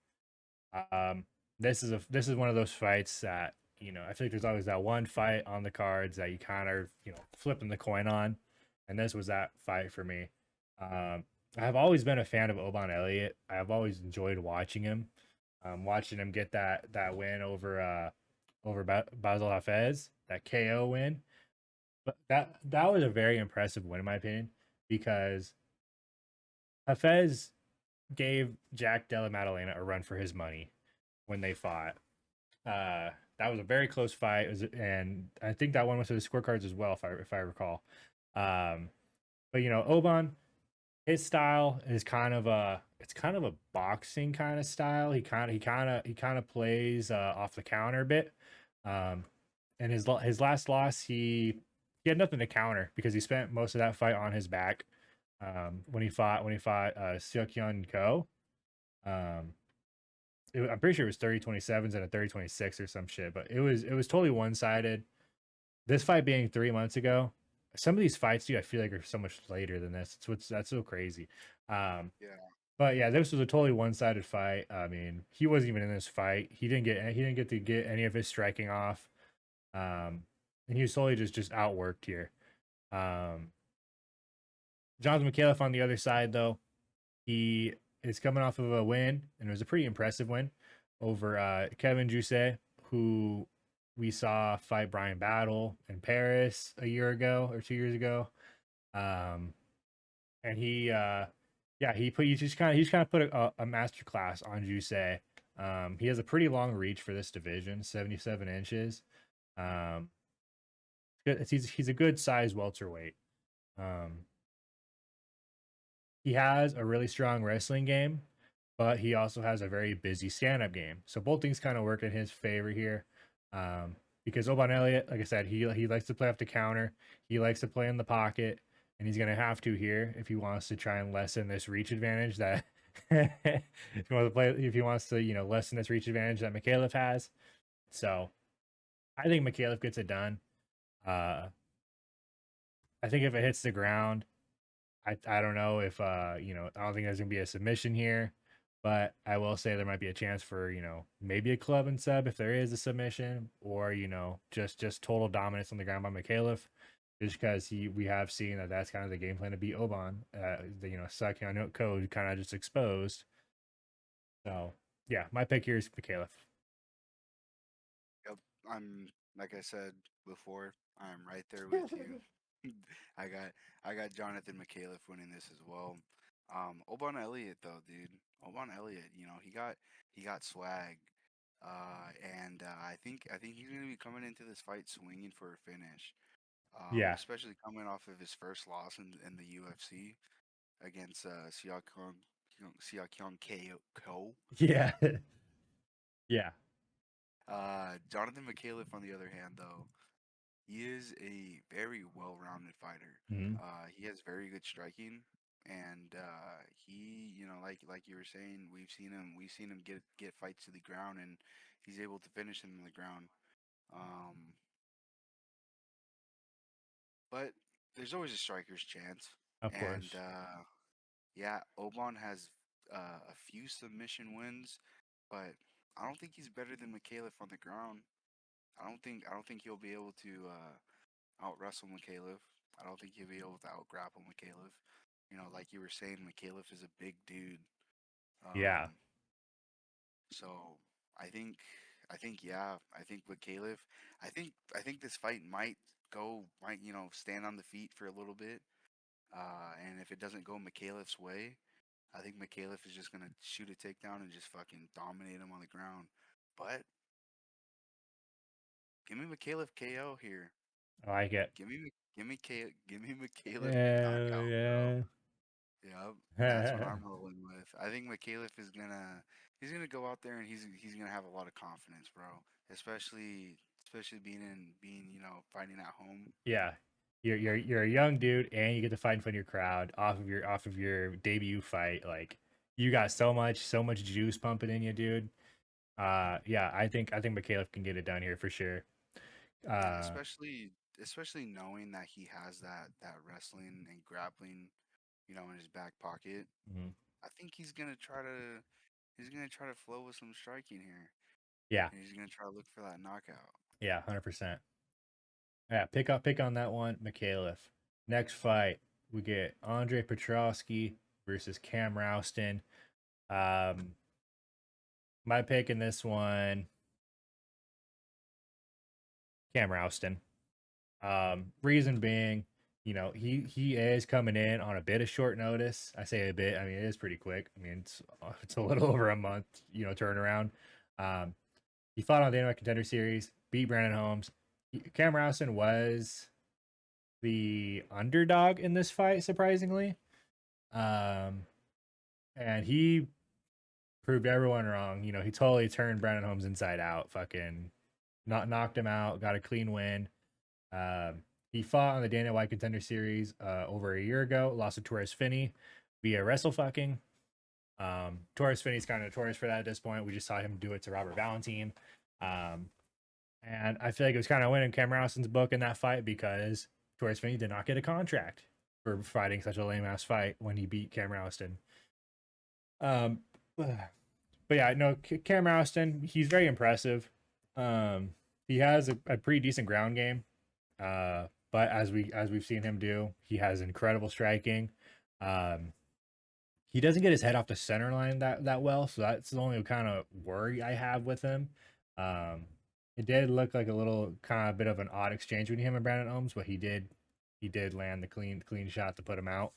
[SPEAKER 2] Um, this is one of those fights that I feel like there's always that one fight on the cards that you kind of flipping the coin on, and this was that fight for me. I have always been a fan of Oban Elliott. I have always enjoyed watching him get that win over Basil Hafez, that KO win. But that was a very impressive win in my opinion because Hafez gave Jack Della Maddalena a run for his money when they fought. That was a very close fight, and I think that one went to the scorecards as well, if I recall. Um, but Oban, his style is kind of a boxing kind of style. He kind of plays off the counter a bit. Um, and his last loss, he had nothing to counter because he spent most of that fight on his back. When he fought Seokyeon Ko. Um, I'm pretty sure it was 30-27s and a 30-26 or some shit, but it was totally one sided. This fight being 3 months ago, some of these fights, dude, I feel like are so much later than this. That's so crazy. Um,
[SPEAKER 1] Yeah.
[SPEAKER 2] but yeah, this was a totally one sided fight. I mean, he wasn't even in this fight. He didn't get to get any of his striking off. And he was totally just outworked here. Um, Jonathan McAuliffe on the other side, though, he is coming off of a win, and it was a pretty impressive win over Kevin Jousset, who we saw fight Brian Battle in Paris a year ago or 2 years ago. Um, and he just kind of put a master class on Jousset. He has a pretty long reach for this division, 77 inches. Um, he's a good size welterweight. Um, he has a really strong wrestling game, but he also has a very busy stand-up game. So both things kind of work in his favor here. Because Oban Elliott, like I said, he likes to play off the counter. He likes to play in the pocket, and he's gonna have to here if he wants to try and lessen this reach advantage that if he wants to lessen this reach advantage that McAuliffe has. So I think McAuliffe gets it done. Uh, I think if it hits the ground, I don't know if I don't think there's gonna be a submission here, but I will say there might be a chance for maybe a club and sub if there is a submission, or just total dominance on the ground by McAuliffe, just because we have seen that that's kind of the game plan to beat Oban. Saki on code kind of just exposed. So yeah, my pick here is McAuliffe.
[SPEAKER 1] Yep. I'm like I said before, I'm right there with you. I got I got Jonathan McAuliffe winning this as well. Obon Elliott though, dude. Obon Elliott, he got swag. I think he's gonna be coming into this fight swinging for a finish.
[SPEAKER 2] Yeah,
[SPEAKER 1] Especially coming off of his first loss in the UFC against Siak Ko.
[SPEAKER 2] yeah, yeah.
[SPEAKER 1] Jonathan McAuliffe, on the other hand, though, he is a very well-rounded fighter.
[SPEAKER 2] Mhm.
[SPEAKER 1] He has very good striking, and like you were saying, we've seen him get fights to the ground, and he's able to finish them on the ground. Um, but there's always a striker's chance,
[SPEAKER 2] Of
[SPEAKER 1] and
[SPEAKER 2] course.
[SPEAKER 1] yeah, Oban has a few submission wins, but I don't think he's better than McAuliffe on the ground. I don't think he'll be able to out wrestle McAuliffe. I don't think he'll be able to out grapple McAuliffe. Like you were saying, McAuliffe is a big dude.
[SPEAKER 2] Yeah,
[SPEAKER 1] Um, so I think yeah, I think McAuliffe. I think this fight might stand on the feet for a little bit. And if it doesn't go McAuliffe's way, I think McAuliffe is just gonna shoot a takedown and just fucking dominate him on the ground. But give me McAuliffe KO here.
[SPEAKER 2] I like it.
[SPEAKER 1] Give me McAuliffe knockout, bro.
[SPEAKER 2] Yeah,
[SPEAKER 1] Yep, that's what
[SPEAKER 2] yeah.
[SPEAKER 1] I'm rolling with. I think McAuliffe is gonna go out there and he's gonna have a lot of confidence, bro. Especially being fighting at home.
[SPEAKER 2] Yeah. You're a young dude and you get to fight in front of your crowd off of your debut fight. Like you got so much juice pumping in you, dude. Yeah, I think McAuliffe can get it done here for sure.
[SPEAKER 1] Yeah,
[SPEAKER 2] Uh
[SPEAKER 1] especially knowing that he has that wrestling and grappling, in his back pocket.
[SPEAKER 2] mhm.
[SPEAKER 1] I think he's gonna try to flow with some striking here,
[SPEAKER 2] Yeah,
[SPEAKER 1] and he's gonna try to look for that knockout.
[SPEAKER 2] yeah, 100%. Yeah, pick on that one, McAuliffe. Next fight, we get Andre Petrosky versus Cam Rouston. Um, my pick in this one, Cam Rouston. Reason being, he is coming in on a bit of short notice. I say a bit. I mean, it is pretty quick. I mean, it's a little over a month, turnaround. Um, he fought on the Dynamite Contender Series, beat Brandon Holmes. Cam Rouston was the underdog in this fight, surprisingly. Um, and he proved everyone wrong. He totally turned Brandon Holmes inside out. Fucking not knocked him out. Got a clean win. He fought on the Dana White Contender Series over a year ago. Lost to Torres Finney via wrestle fucking. Torres Finney's kind of notorious for that at this point. We just saw him do it to Robert Valentine. Um, and I feel like it was kind of winning Cam Rouston's book in that fight because Torres Finney did not get a contract for fighting such a lame ass fight when he beat Cam Rouston. Um, but yeah, no, Cam Rouston, he's very impressive. Um, he has a pretty decent ground game. But as we've seen him do, he has incredible striking. Um, he doesn't get his head off the center line that well, so that's the only kind of worry I have with him. Um, it did look like a little kind of bit of an odd exchange between him and Brandon Holmes, but he did land the clean shot to put him out.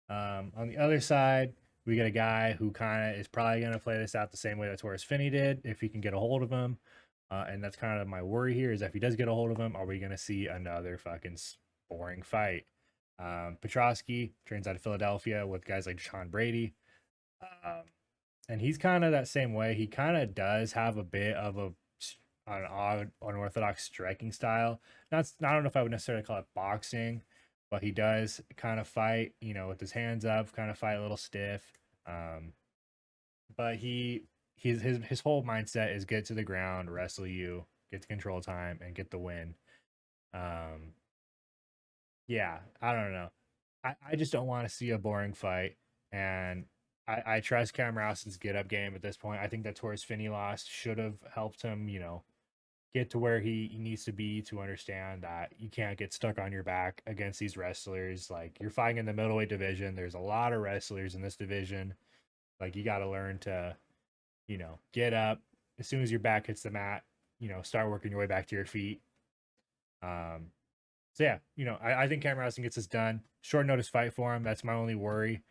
[SPEAKER 2] On the other side, we get a guy who kind of is probably going to play this out the same way that Torres Finney did if he can get a hold of him. And that's kind of my worry here is that if he does get a hold of him, are we going to see another fucking boring fight? Petrosky trains out of Philadelphia with guys like Sean Brady. Um, and he's kind of that same way. He kind of does have a bit of an odd, unorthodox striking style. I don't know if I would necessarily call it boxing, but he does kind of fight, with his hands up, kind of fight a little stiff. Um, but his whole mindset is get to the ground, wrestle you, get the control time, and get the win. Um, yeah, I don't know. I just don't want to see a boring fight, and I trust Cam Rouston's get up game at this point. I think that Torres Finney loss should have helped him, get to where he needs to be to understand that you can't get stuck on your back against these wrestlers. Like you're fighting in the middleweight division. There's a lot of wrestlers in this division. Like you got to learn to, get up as soon as your back hits the mat. Start working your way back to your feet. Um, So yeah, I think Cameron Austin gets this done. Short notice fight for him. That's my only worry.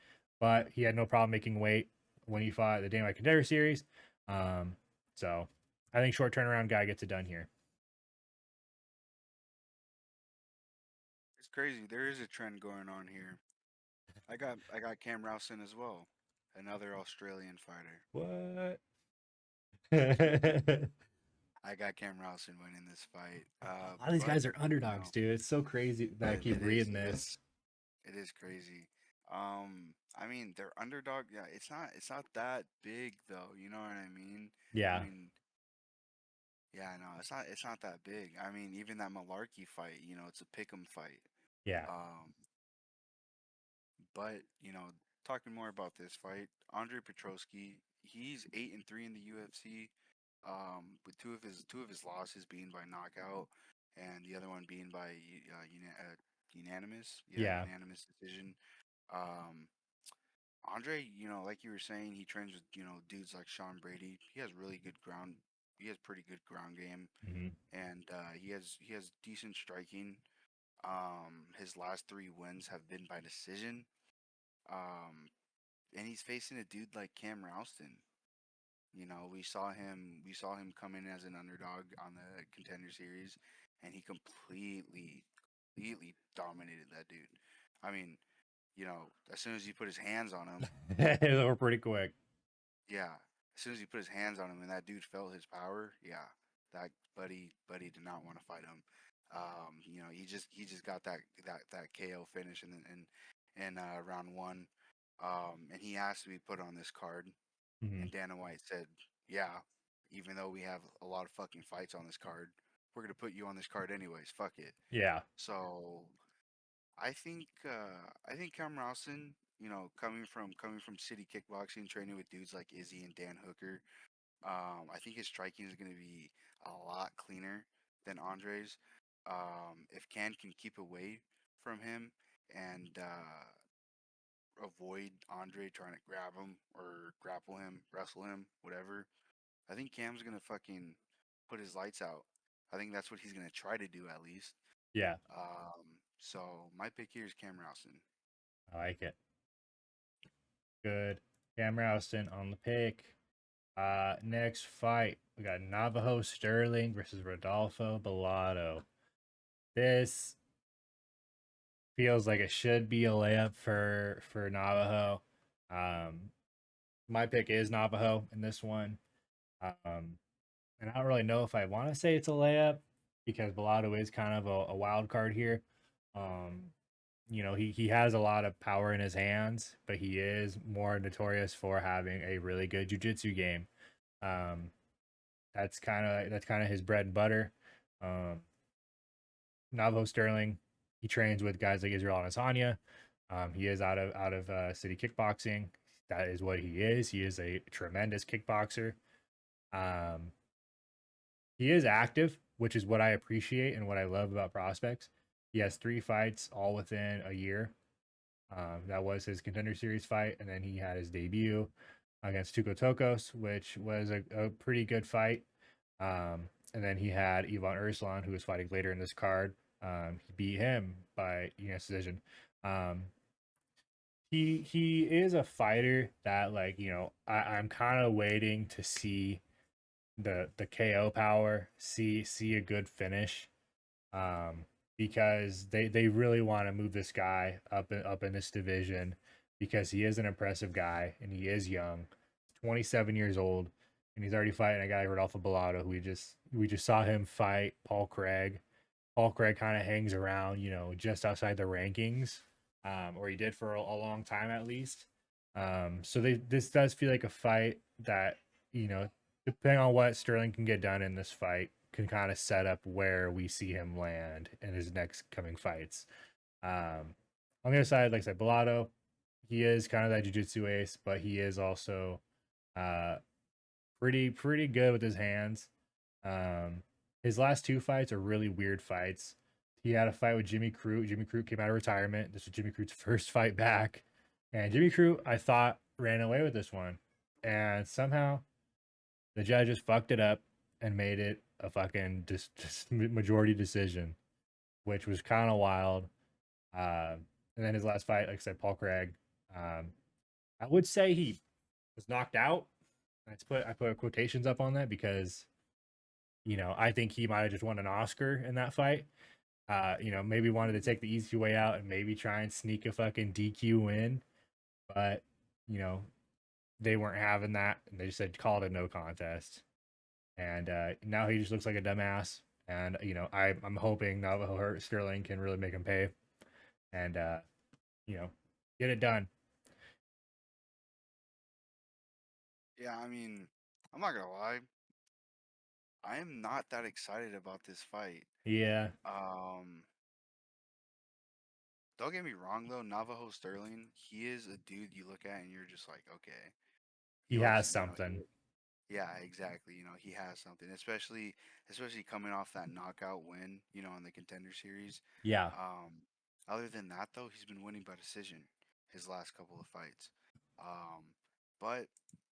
[SPEAKER 2] But he had no problem making weight when he fought the Dana White Contender Series. So I think short turnaround guy gets it done here.
[SPEAKER 1] It's crazy. There is a trend going on here. I got Cam Rousen as well, another Australian fighter.
[SPEAKER 2] What?
[SPEAKER 1] I got Cam Rousen winning this fight.
[SPEAKER 2] A lot of these
[SPEAKER 1] But
[SPEAKER 2] guys are underdogs, dude. It's so crazy that I keep
[SPEAKER 1] it is
[SPEAKER 2] reading
[SPEAKER 1] it
[SPEAKER 2] this.
[SPEAKER 1] is it is crazy. I mean, they're underdog. Yeah, it's not that big though. You know what I mean? I
[SPEAKER 2] Yeah,
[SPEAKER 1] mean, yeah, no, it's not that big. I mean, even that Malarkey fight, it's a pick'em fight.
[SPEAKER 2] yeah,
[SPEAKER 1] Um, but talking more about this fight, Andre Petroski, he's 8-3 in the UFC. With two of his losses being by knockout, and the other one being by unanimous, yeah,
[SPEAKER 2] yeah.
[SPEAKER 1] unanimous decision. Um, Andre, like you were saying, he trains with dudes like Sean Brady. He has really good ground. He has pretty good ground game,
[SPEAKER 2] Hmm.
[SPEAKER 1] and he has decent striking. His last three wins have been by decision. Um, and he's facing a dude like Cam Rouston. We saw him come in as an underdog on the Contender Series, and he completely dominated that dude. I mean, as soon as he put his hands on him,
[SPEAKER 2] They were pretty quick.
[SPEAKER 1] yeah, as soon as he put his hands on him and that dude felt his power, yeah, that buddy did not want to fight him. He just got that KO finish in round one, and he asked to be put on this card.
[SPEAKER 2] Hmm.
[SPEAKER 1] And Dana White said, "Yeah, even though we have a lot of fucking fights on this card, we're gonna put you on this card anyways. Fuck it."
[SPEAKER 2] Yeah,
[SPEAKER 1] So I think Cam Rawson, coming from city kickboxing, training with dudes like Izzy and Dan Hooker, I think his striking is gonna be a lot cleaner than Andre's. If can keep away from him and avoid Andre trying to grab him or grapple him, wrestle him, whatever, I think Cam's gonna fucking put his lights out. I think that's what he's gonna try to do at least.
[SPEAKER 2] yeah.
[SPEAKER 1] So my pick here is Cam Rousen.
[SPEAKER 2] I like it. Good. Cameron Austin on the pick. Next fight, we got Navajo Sterling versus Rodolfo Bellato. This feels like it should be a layup for Navajo. Um, my pick is Navajo in this one. Um, and I don't really know if I want to say it's a layup because Bellato is kind of a wild card here. Um, he has a lot of power in his hands, but he is more notorious for having a really good jiu-jitsu game. Um, that's kind of his bread and butter. Um, Navo Sterling, he trains with guys like Israel Adesanya. He is out of city kickboxing. That is what he is. He is a tremendous kickboxer. Um, he is active, which is what I appreciate and what I love about prospects. He has 3 fights all within a year. That was his contender series fight, and then he had his debut against Tuco Tokos, which was a pretty good fight. And then he had Ivan Urslan, who was fighting later in this card. He beat him by decision. Um, he is a fighter that I'm kind of waiting to see the KO power, see a good finish, um, because they really want to move this guy up in this division because he is an impressive guy and he is young, 27 years old, and he's already fighting a guy Rodolfo Bellato who we just saw him fight Paul Craig. Paul Craig kind of hangs around, just outside the rankings, or he did for a long time at least. So this does feel like a fight that depending on what Sterling can get done in this fight, can kind of set up where we see him land in his next coming fights. On the other side, like I said, Bellato, he is kind of that jiu-jitsu ace, but he is also uh, pretty good with his hands. Um, his last 2 fights are really weird fights. He had a fight with Jimmy Crute. Jimmy Crute came out of retirement. This was Jimmy Crute's first fight back, and Jimmy Crute, I thought, ran away with this one, and somehow the judge just fucked it up and made it a fucking just majority decision, which was kind of wild. And then his last fight, like I said, Paul Craig. I would say he was knocked out. I put quotations up on that because I think he might have just won an Oscar in that fight. Maybe wanted to take the easy way out and maybe try and sneak a fucking DQ win, but you know they weren't having that, and they just said call it a no contest. And now he just looks like a dumbass. And I'm hoping Navajo Sterling can really make him pay, and get it done.
[SPEAKER 1] Yeah, I mean, I'm not gonna lie. I am not that excited about this fight.
[SPEAKER 2] Yeah,
[SPEAKER 1] Um, don't get me wrong though, Navajo Sterling, he is a dude you look at and you're just like, okay,
[SPEAKER 2] he
[SPEAKER 1] he looks,
[SPEAKER 2] has something.
[SPEAKER 1] yeah, exactly. He has something, especially coming off that knockout win, in the Contender Series.
[SPEAKER 2] Yeah,
[SPEAKER 1] Um, other than that though, he's been winning by decision his last couple of fights. Um, but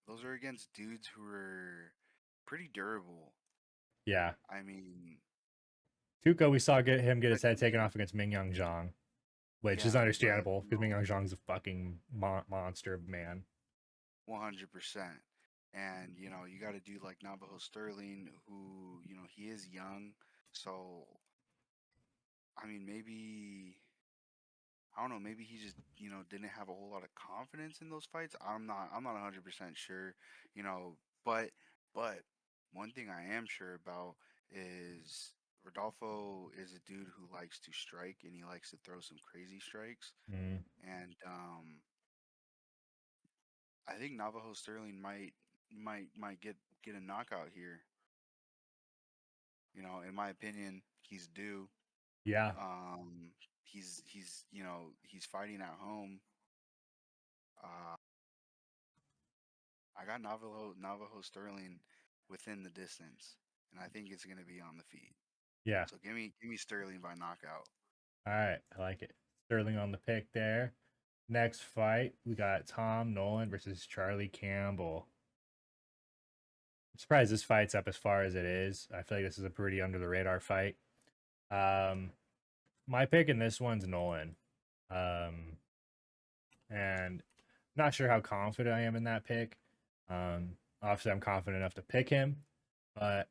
[SPEAKER 1] those are against dudes who are pretty durable.
[SPEAKER 2] yeah.
[SPEAKER 1] I mean,
[SPEAKER 2] Tuco, we saw get his head taken
[SPEAKER 1] especially,
[SPEAKER 2] off against Ming Yang Zhang, which is
[SPEAKER 1] yeah, but
[SPEAKER 2] understandable because Ming Yang Zhang's a fucking monster of man.
[SPEAKER 1] 100%. And you got to do like Navajo Sterling, who he is young, so I mean maybe I don't know, maybe he just didn't have a whole lot of confidence in those fights. I'm not 100% sure, you know, but one thing I am sure about is Rodolfo is a dude who likes to strike and he likes to throw some crazy strikes.
[SPEAKER 2] Mm,
[SPEAKER 1] And I think Navajo Sterling might get a knockout here. In my opinion, he's due.
[SPEAKER 2] yeah,
[SPEAKER 1] He's fighting at home. Uh, I got Navajo Sterling within the distance, and I think it's gonna be on the feet.
[SPEAKER 2] yeah.
[SPEAKER 1] So give me Sterling by knockout.
[SPEAKER 2] All right, I like it. Sterling on the pick there. Next fight, we got Tom Nolan versus Charlie Campbell. I'm surprised this fight's up as far as it is. I feel like this is a pretty under the radar fight. Um, my pick in this one's Nolan. Um, and not sure how confident I am in that pick. Obviously, I'm confident enough to pick him, but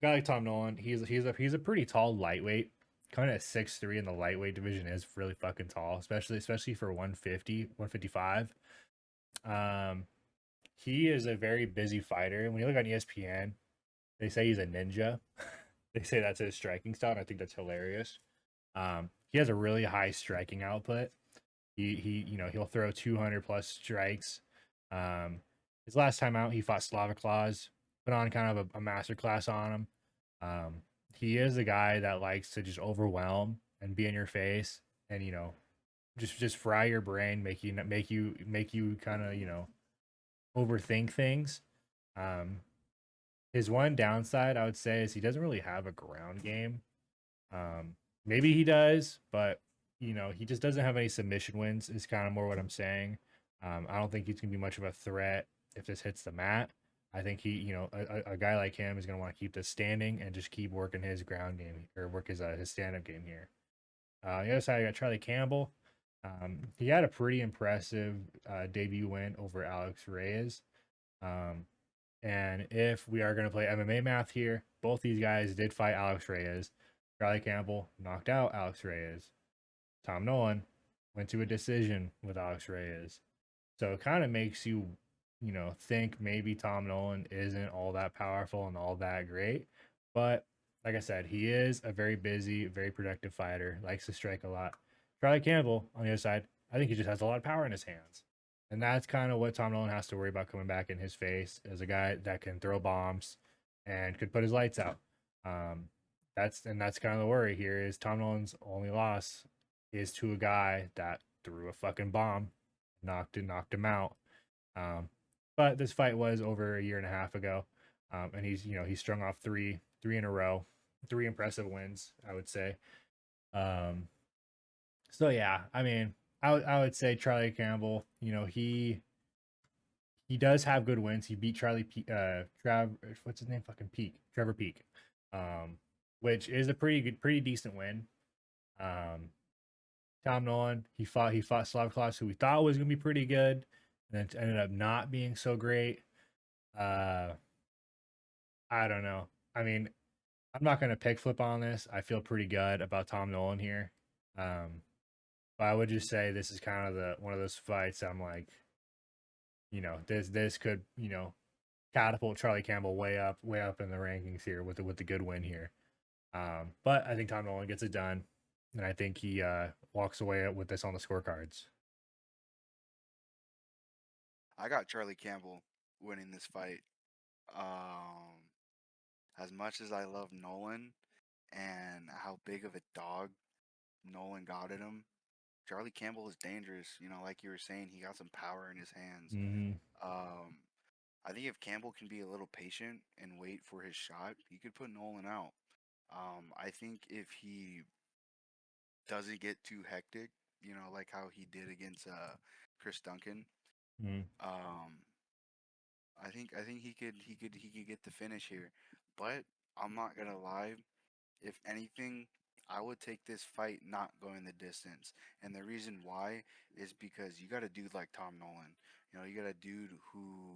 [SPEAKER 2] guy like Tom Nolan, he's a pretty tall lightweight. Coming at 6'3" in the lightweight division is really fucking tall, especially for 150, 155. Um, he is a very busy fighter. When you look on ESPN, they say he's a ninja. They say that's his striking style, and I think that's hilarious. He has a really high striking output. He'll throw 200 plus strikes. Um, his last time out, he fought Slavic Claus, put on kind of a master class on him. Um, he is a guy that likes to just overwhelm and be in your face, and just fry your brain, make you kind of overthink things. Um, his one downside I would say is he doesn't really have a ground game. Maybe he does, but he just doesn't have any submission wins. Is kind of more what I'm saying. I don't think he's gonna be much of a threat if this hits the mat. I think a guy like him is gonna want to keep this standing and just keep working his ground game or work his stand up game here. The other side, I got Charlie Campbell. He had a pretty impressive debut win over Alex Reyes. Um, and if we are going to play MMA math here, both these guys did fight Alex Reyes. Charlie Campbell knocked out Alex Reyes. Tom Nolan went to a decision with Alex Reyes. So it kind of makes you, think maybe Tom Nolan isn't all that powerful and all that great. But like I said, he is a very busy, very productive fighter, likes to strike a lot. Charlie Campbell, on the other side, I think he just has a lot of power in his hands. And that's kind of what Tom Nolan has to worry about coming back in his face as a guy that can throw bombs and could put his lights out. Um, that's kind of the worry here is Tom Nolan's only loss is to a guy that threw a fucking bomb, knocked him out. Um, but this fight was over a year and a half ago, and he's strung off three in a row, three impressive wins, I would say. Um, so yeah, I mean, I would say Charlie Campbell. He does have good wins. He beat Trevor Peak. Trevor Peak. which is a pretty decent win. Um, Tom Nolan, he fought Slavkos, who we thought was gonna be pretty good, and it ended up not being so great. Uh, I don't know. I mean, I'm not gonna pick flip on this. I feel pretty good about Tom Nolan here. Um, but I would just say this is kind of the one of those fights I'm like, this could, catapult Charlie Campbell way up in the rankings here with the good win here. But I think Tom Nolan gets it done, and I think he walks away with this on the scorecards.
[SPEAKER 1] I got Charlie Campbell winning this fight. Um, as much as I love Nolan and how big of a dog Nolan got at him, Charlie Campbell is dangerous. Like you were saying, he got some power in his hands.
[SPEAKER 2] Mm-hmm.
[SPEAKER 1] Um, I think if Campbell can be a little patient and wait for his shot, he could put Nolan out. I think if he doesn't get too hectic, like how he did against Chris Duncan,
[SPEAKER 2] Mm-hmm.
[SPEAKER 1] um, I think he could get the finish here. But I'm not gonna lie, if anything, I would take this fight not going the distance. And the reason why is because you got a dude like Tom Nolan. You got a dude who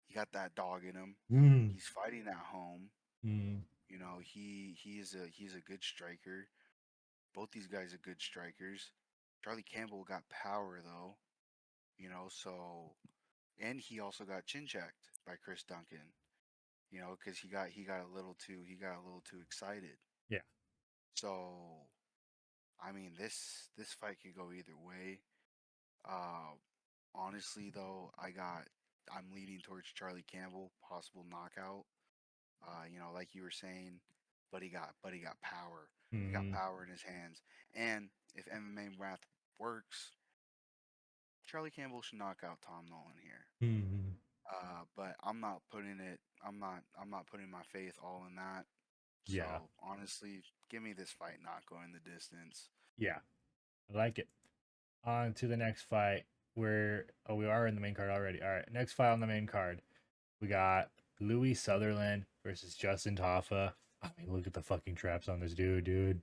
[SPEAKER 1] he got that dog in him.
[SPEAKER 2] Mm-hmm.
[SPEAKER 1] He's fighting at home.
[SPEAKER 2] Mm-hmm.
[SPEAKER 1] He's a good striker. Both these guys are good strikers. Charlie Campbell got power though, so and he also got chin checked by Chris Duncan, because he got a little too excited.
[SPEAKER 2] Yeah.
[SPEAKER 1] So I mean, this fight could go either way. Uh, honestly though, I'm leaning towards Charlie Campbell, possible knockout. Like you were saying, but he got power. He got
[SPEAKER 2] Mm-hmm.
[SPEAKER 1] power in his hands. And if MMA math works, Charlie Campbell should knock out Tom Nolan here.
[SPEAKER 2] Mm-hmm.
[SPEAKER 1] But I'm not putting it. I'm not putting my faith all in that.
[SPEAKER 2] Yeah.
[SPEAKER 1] So honestly, give me this fight not going the distance.
[SPEAKER 2] Yeah. I like it. On to the next fight. We are in the main card already. All right. Next fight on the main card. We got Louis Sutherland versus Justin Taffa. I mean, look at the fucking traps on this dude.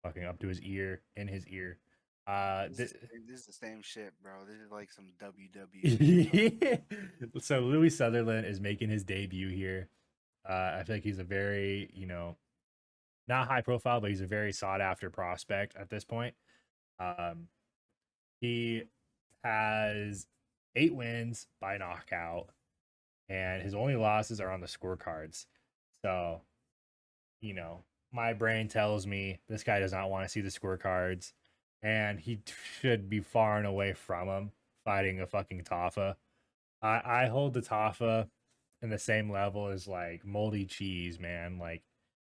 [SPEAKER 2] Fucking up to his ear, in his ear. Uh,
[SPEAKER 1] This
[SPEAKER 2] th-
[SPEAKER 1] is this is the same shit, bro. This is like some WWE stuff.
[SPEAKER 2] so Louis Sutherland is making his debut here. I feel like he's a very, not high profile, but he's a very sought after prospect at this point. Um, he has 8 wins by knockout, and his only losses are on the scorecards. So, you know, my brain tells me this guy does not want to see the scorecards, and he should be far and away from him fighting a fucking Tafa. I hold the Tafa in the same level as like moldy cheese, man. Like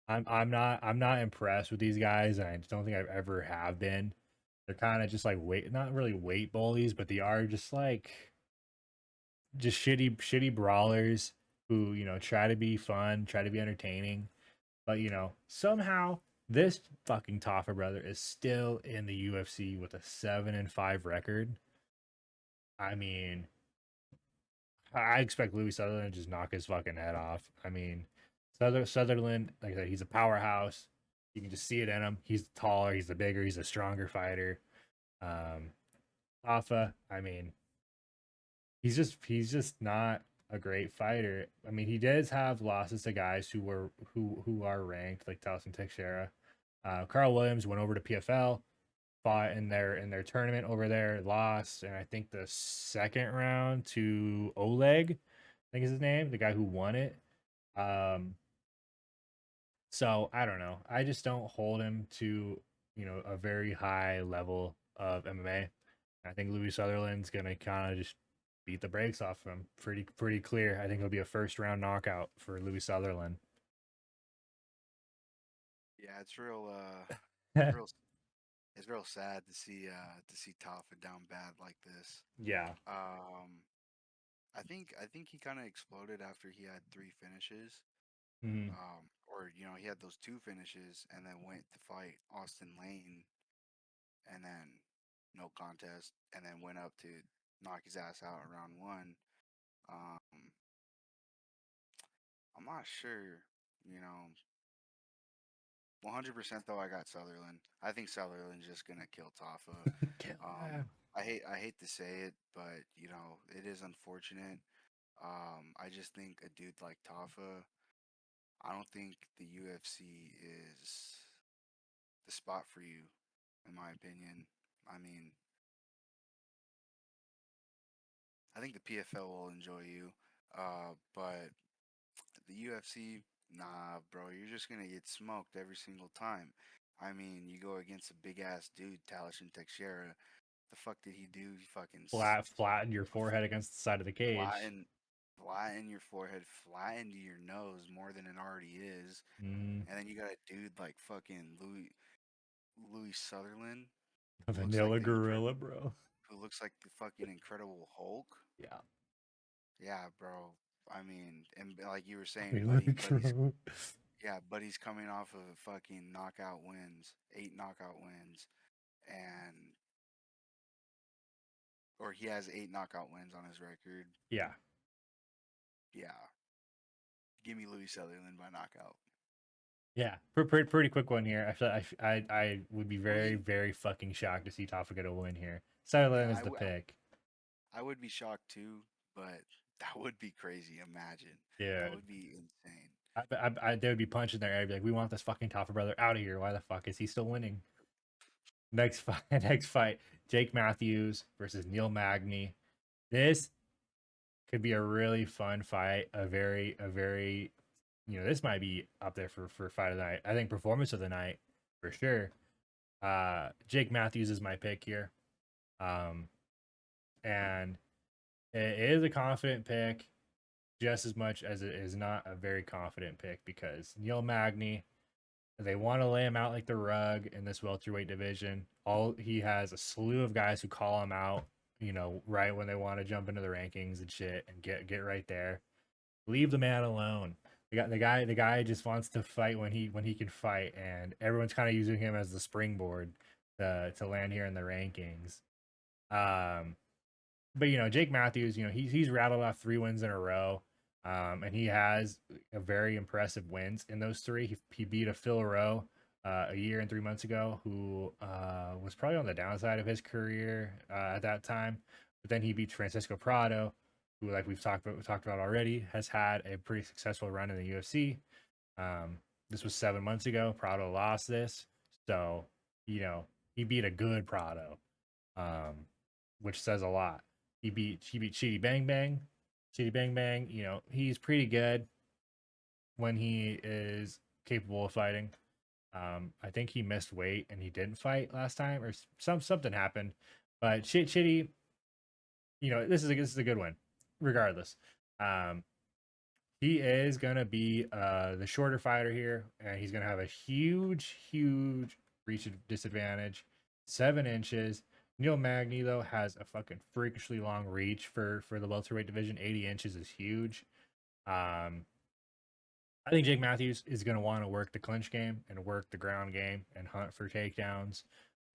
[SPEAKER 2] I'm not impressed with these guys, and I don't think I've ever have been. They're kind of just like not really weight bullies, but they are just shitty brawlers who try to be fun, try to be entertaining, but somehow this fucking Taffa brother is still in the UFC with a 7-5 record. I mean, I expect Louis Sutherland to just knock his fucking head off. I mean, Sutherland, like I said, he's a powerhouse. You can just see it in him. He's taller, he's the bigger, he's a stronger fighter. Um, Alpha, I mean, he's just not a great fighter. I mean, he does have losses to guys who are ranked, like Taliesin Teixeira. Carl Williams went over to PFL, fought in their tournament over there, lost, and I think the second round to Oleg, I think is his name, the guy who won it. Um, so I don't know. I just don't hold him to a very high level of MMA. I think Louis Sutherland's gonna kind of just beat the brakes off him. Pretty clear. I think it'll be a first round knockout for Louis Sutherland.
[SPEAKER 1] Yeah, it's real sad to see Taffa down bad like this.
[SPEAKER 2] Yeah.
[SPEAKER 1] Um, I think he kind of exploded after he had 3 finishes.
[SPEAKER 2] Mhm.
[SPEAKER 1] Or he had those 2 finishes and then went to fight Austin Lane and then no contest and then went up to knock his ass out in round 1. Um, I'm not sure, you know. 100% though. I got Sutherland. I think Sutherland's just gonna kill Tafa.
[SPEAKER 2] Yeah.
[SPEAKER 1] I hate to say it, but it is unfortunate. I just think a dude like Tafa, I don't think the UFC is the spot for you, in my opinion. I mean, I think the PFL will enjoy you, but the UFC, nah, bro, you're just gonna get smoked every single time. I mean, you go against a big ass dude, Talishan Teixeira. The fuck did he do? He fucking
[SPEAKER 2] Flatten your forehead against the side of the cage.
[SPEAKER 1] flatten, flatten your forehead, flatten to your nose more than it already is.
[SPEAKER 2] Mm.
[SPEAKER 1] And then you got a dude like fucking Louis Sutherland, who looks like
[SPEAKER 2] Vanilla gorilla, bro.
[SPEAKER 1] the fucking Incredible Hulk.
[SPEAKER 2] Yeah.
[SPEAKER 1] Yeah, bro. I mean, and like you were saying,
[SPEAKER 2] Vanilla
[SPEAKER 1] buddy's
[SPEAKER 2] gorilla.
[SPEAKER 1] yeah, buddy's coming off of fucking knockout wins, 8 knockout wins, and or he has 8 knockout wins on his record.
[SPEAKER 2] Yeah.
[SPEAKER 1] Yeah, give me Louis Sutherland by knockout.
[SPEAKER 2] Yeah. Pretty quick one here. I would be
[SPEAKER 1] Who
[SPEAKER 2] very,
[SPEAKER 1] you?
[SPEAKER 2] very fucking shocked to see Taffa get a win here.
[SPEAKER 1] Yeah,
[SPEAKER 2] Sutherland is the pick.
[SPEAKER 1] I would be shocked too, but that would be crazy. Imagine that
[SPEAKER 2] Dude.
[SPEAKER 1] would be insane.
[SPEAKER 2] They would be punching their air, be like, we want this fucking Taffa brother out of here. Why the fuck is he still winning? Next fight, next fight, Jake Matthews versus Neil Magny. This could be a really fun fight. A very, this might be up there for fight of the night. I think performance of the night for sure. Jake Matthews is my pick here. And it is a confident pick just as much as it is not a very confident pick because Neil Magny, they want to lay him out like the rug in this welterweight division. He has a slew of guys who call him out, right when they want to jump into the rankings and shit and get right there. Leave the man alone. The guy just wants to fight when he can fight, and everyone's kind of using him as the springboard to land here in the rankings. Um, but Jake Matthews, he's rattled off 3 wins in a row, and he has a very impressive wins in those three. He beat a Phil Rowe a year and 3 months ago, who was probably on the downside of his career at that time. But then he beat Francisco Prado, who, like we talked about already, has had a pretty successful run in the UFC. This was 7 months ago. Prado lost this, so he beat a good Prado, which says a lot. He beat Chitty Bang Bang. Chitty Bang Bang, he's pretty good when he is capable of fighting. I think he missed weight and he didn't fight last time, or something happened. But Chitty, this is a good one, regardless. He is gonna be the shorter fighter here, and he's gonna have a huge reach disadvantage, 7 inches. Neil Magny though has a fucking freakishly long reach for the welterweight division. 80 inches is huge. I think Jake Matthews is going to want to work the clinch game and work the ground game and hunt for takedowns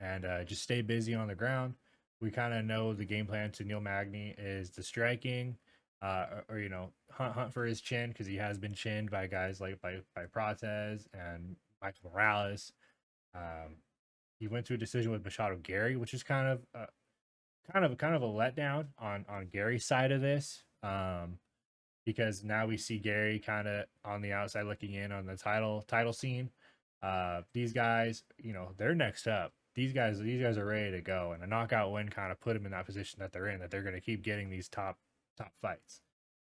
[SPEAKER 2] and just stay busy on the ground. We kind of know the game plan to Neil Magny is the striking, or hunt for his chin because he has been chinned by guys like by Protez and Michael Morales. He went to a decision with Machado Gary, which is kind of a letdown on Gary's side of this. Because now we see Gary kind of on the outside looking in on the title scene. These guys, they're next up. These guys are ready to go, and a knockout win kind of put them in that position that they're in, that they're going to keep getting these top fights.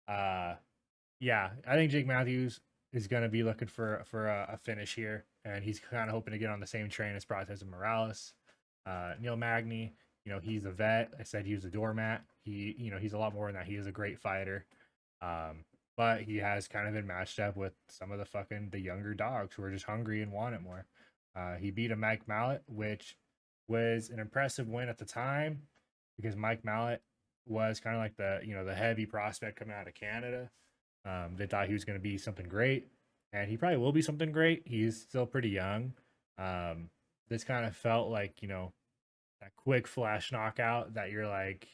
[SPEAKER 2] Yeah, I think Jake Matthews is going to be looking for a finish here, and he's kind of hoping to get on the same train as Protez and Morales. Neil Magny, he's a vet. I said he was a doormat. He's a lot more than that. He is a great fighter. But he has kind of been matched up with some of the younger dogs who are just hungry and want it more. He beat a Mike Mallet, which was an impressive win at the time because Mike Mallet was kind of like the heavy prospect coming out of Canada. They thought he was going to be something great, and he probably will be something great. He's still pretty young. This kind of felt like that quick flash knockout that you're like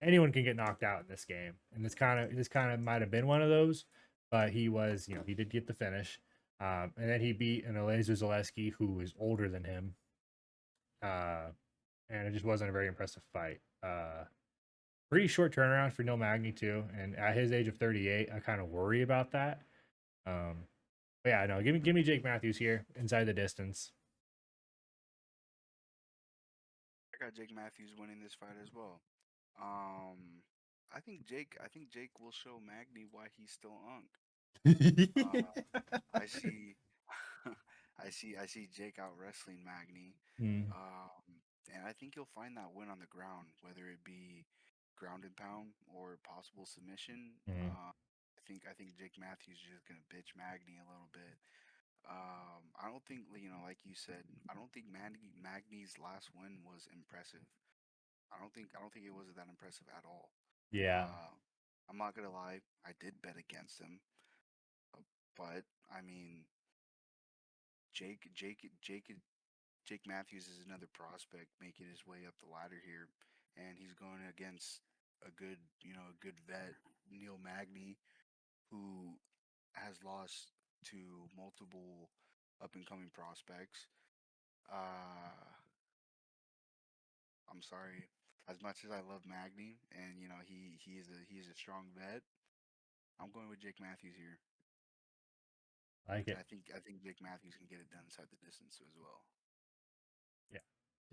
[SPEAKER 2] anyone can get knocked out in this game, and this kind of might have been one of those, but he did get the finish. And then he beat an Eliezer Zaleski who is older than him. And it just wasn't a very impressive fight. Pretty short turnaround for Neil Magny too, and at his age of 38, I kind of worry about that. But yeah, no, give me Jake Matthews here inside the distance.
[SPEAKER 1] I got Jake Matthews winning this fight as well. Um, I think Jake will show Magny why he's still unk. Uh, I see, I see Jake out wrestling Magny,
[SPEAKER 2] Mm,
[SPEAKER 1] and I think he'll find that win on the ground, whether it be ground and pound or possible submission.
[SPEAKER 2] mm,
[SPEAKER 1] I think Jake Matthews is just gonna bitch Magny a little bit. I don't think, like you said, I don't think Magny's last win was impressive. I don't think it was that impressive at all.
[SPEAKER 2] yeah,
[SPEAKER 1] Uh, I'm not gonna lie, I did bet against him, uh, but I mean, Jake, Jake, Jake, Jake Matthews is another prospect making his way up the ladder here, and he's going against a good vet, Neil Magny, who has lost to multiple up and coming prospects. Uh, I'm sorry. As much as I love Magny, and he is a strong vet, I'm going with Jake Matthews here.
[SPEAKER 2] like it.
[SPEAKER 1] I think Jake Matthews can get it done inside the distance as well.
[SPEAKER 2] Yeah,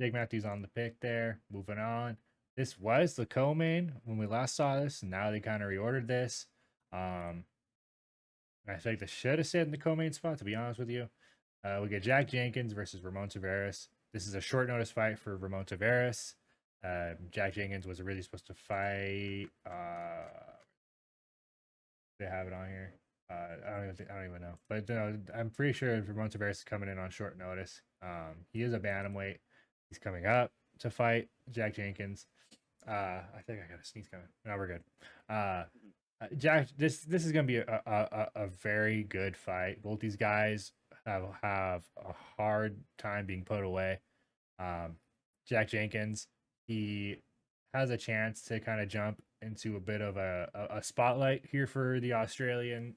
[SPEAKER 2] Jake Matthews on the pick there. Moving on. This was the co-main when we last saw this, and now they kind of reordered this. Um, I think they should have stayed in the co-main spot. To be honest with you, we get Jack Jenkins versus Ramon Taveras. This is a short notice fight for Ramon Taveras. Jack Jenkins was really supposed to fight. They have it on here. I don't even know, but I'm pretty sure Ramon Taveras is coming in on short notice. He is a bantamweight. He's coming up to fight Jack Jenkins. I think I got a sneeze coming. No, we're good. Uh, Jack, this is gonna be a very good fight. Both these guys have a hard time being put away. Um, Jack Jenkins, he has a chance to kind of jump into a bit of a spotlight here for the Australian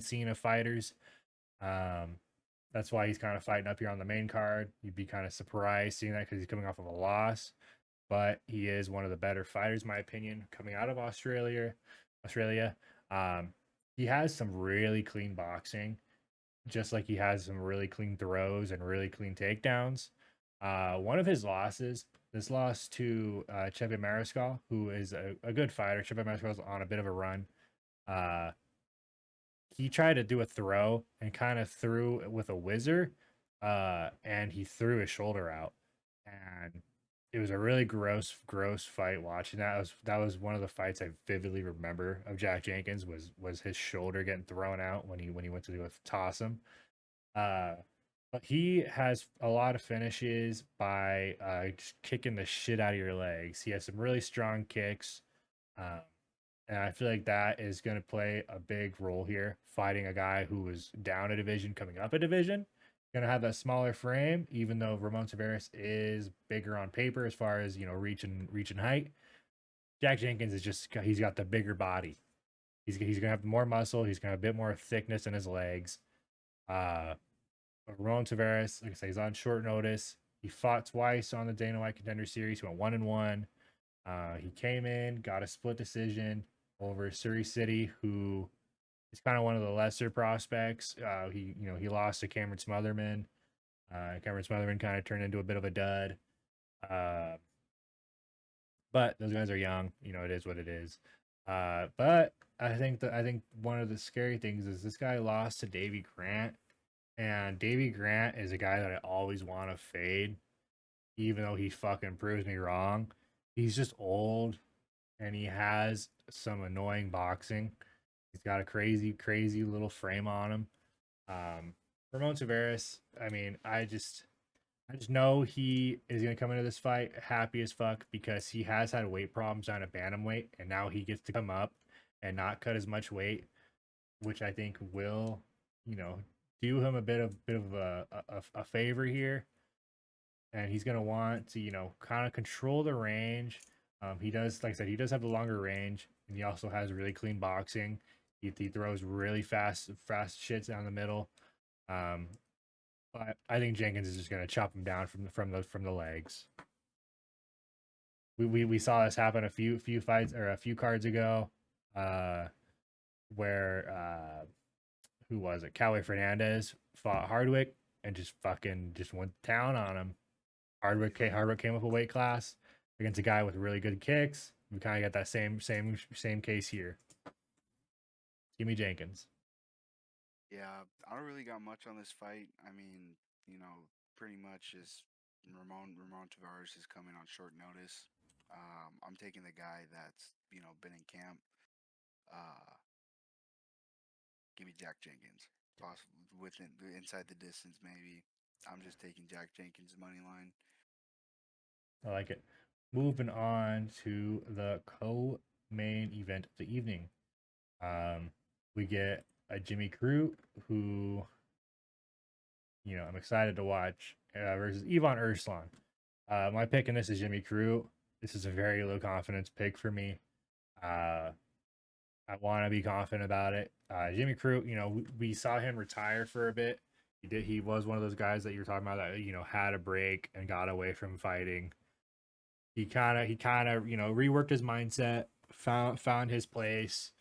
[SPEAKER 2] scene of fighters. Um, that's why he's kind of fighting up here on the main card. You'd be kind of surprised seeing that because he's coming off of a loss, but he is one of the better fighters, in my opinion, coming out of Australia. Australia, um, he has some really clean boxing, just like he has some really clean throws and really clean takedowns. One of his losses, this loss to Chepe Mariscal, who is a good fighter. Chepe Mariscal's on a bit of a run. Uh, he tried to do a throw and kind of threw with a whizzer, and he threw his shoulder out, and it was a really gross fight. Watching that was one of the fights I vividly remember of Jack Jenkins was his shoulder getting thrown out when he went to go toss him. Uh, but he has a lot of finishes by just kicking the shit out of your legs. He has some really strong kicks. Um, and I feel like that is going to play a big role here, fighting a guy who was down a division, coming up a division. Going to have that smaller frame, even though Ramon Taveras is bigger on paper as far as reach and height. Jack Jenkins is he's got the bigger body. He's going to have more muscle. He's going to have a bit more thickness in his legs. Uh, Ramon Taveras, like I say, he's on short notice. He fought twice on the Dana White Contender Series. He went 1-1. He came in, got a split decision over Surrey City, who is kind of one of the lesser prospects. He lost to Cameron Smotherman. Cameron Smotherman kind of turned into a bit of a dud. Uh, but those guys are young. It is what it is. But I think one of the scary things is this guy lost to Davy Grant, and Davy Grant is a guy that I always want to fade, even though he fucking proves me wrong. He's just old and he has some annoying boxing. He's got a crazy, crazy little frame on him. Ramon Taveras, I mean, I just know he is gonna come into this fight happy as fuck because he has had weight problems on a bantamweight, and now he gets to come up and not cut as much weight, which I think will, you know, do him a bit of a favor here. And he's gonna want to, kind of control the range. He does, like I said, he does have the longer range, and he also has really clean boxing. He throws really fast shits down the middle. Um, but I think Jenkins is just gonna chop him down from the legs. We saw this happen a few fights or a few cards ago, uh, where who was it? Cowboy Fernandez fought Hardwick and just fucking just went down on him. Hardwick came up a weight class against a guy with really good kicks. We kind of got that same case here. Give me Jenkins.
[SPEAKER 1] Yeah, I don't really got much on this fight. I mean, pretty much just Ramon Tavares is coming on short notice. I'm taking the guy that's been in camp. Uh, Give me Jack Jenkins, possibly within inside the distance maybe. I'm just taking Jack Jenkins money line.
[SPEAKER 2] I like it. Moving on to the co-main event of the evening. We get a Jimmy Crute who, I'm excited to watch versus Ivan Urslan. My pick in this is Jimmy Crute. This is a very low confidence pick for me. Uh, I want to be confident about it. Jimmy Crute, we saw him retire for a bit. He was one of those guys that you're talking about that had a break and got away from fighting. He kind of reworked his mindset, found his place.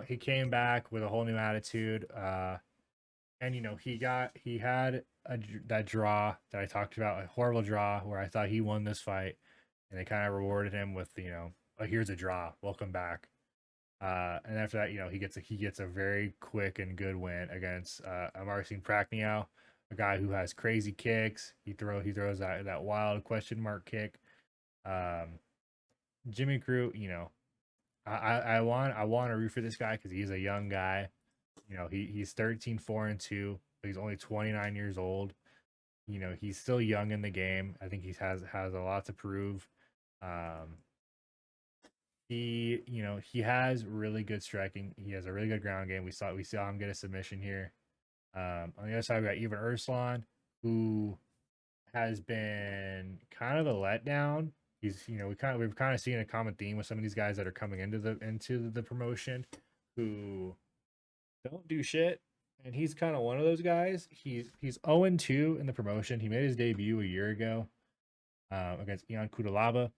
[SPEAKER 2] He came back with a whole new attitude. And he had that draw that I talked about, a horrible draw where I thought he won this fight, and they kind of rewarded him with oh, here's a draw, welcome back. And after that, he gets a very quick and good win against Marcin Prachnio, a guy who has crazy kicks. He throws that wild question mark kick. Um, Jimmy Crute, I want to root for this guy because he's a young guy. He's 13-4-2, but he's only 29 years old. He's still young in the game. I think he has a lot to prove. Um, he has really good striking. He has a really good ground game. We saw him get a submission here. On the other side, we got Ivan Urslan, who has been kind of a letdown. We've kind of seen a common theme with some of these guys that are coming into the promotion who don't do shit. And he's kind of one of those guys. He's 0-2 in the promotion. He made his debut a year ago against Ion Kudalaba.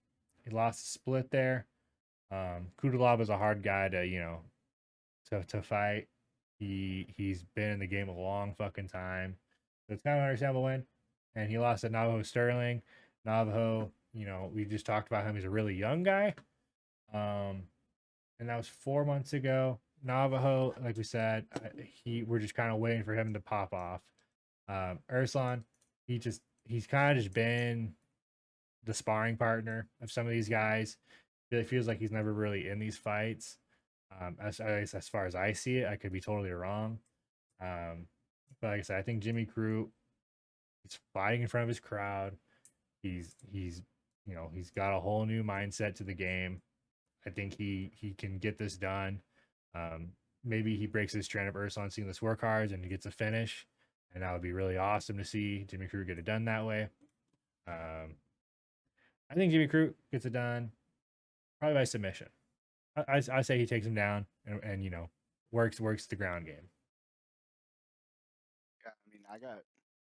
[SPEAKER 2] He lost a split there. Kudalaba is a hard guy to fight. He's been in the game a long fucking time. So it's kind of an understandable win. And he lost to Navajo Sterling. Navajo, we just talked about him. He's a really young guy. And that was 4 months ago. Navajo, like we said, we're just kind of waiting for him to pop off. Urslan, he's kind of just been the sparring partner of some of these guys. It feels like he's never really in these fights. As far as I see it, I could be totally wrong. But like I said, I think Jimmy Crute, he's fighting in front of his crowd. He's got a whole new mindset to the game. I think he can get this done. Um, Maybe he breaks his trend of Urslan seeing the scorecards and he gets a finish, and that would be really awesome to see Jimmy Crute get it done that way. I think Jimmy Crute gets it done probably by submission. I say he takes him down and works the ground game.
[SPEAKER 1] Yeah, I mean,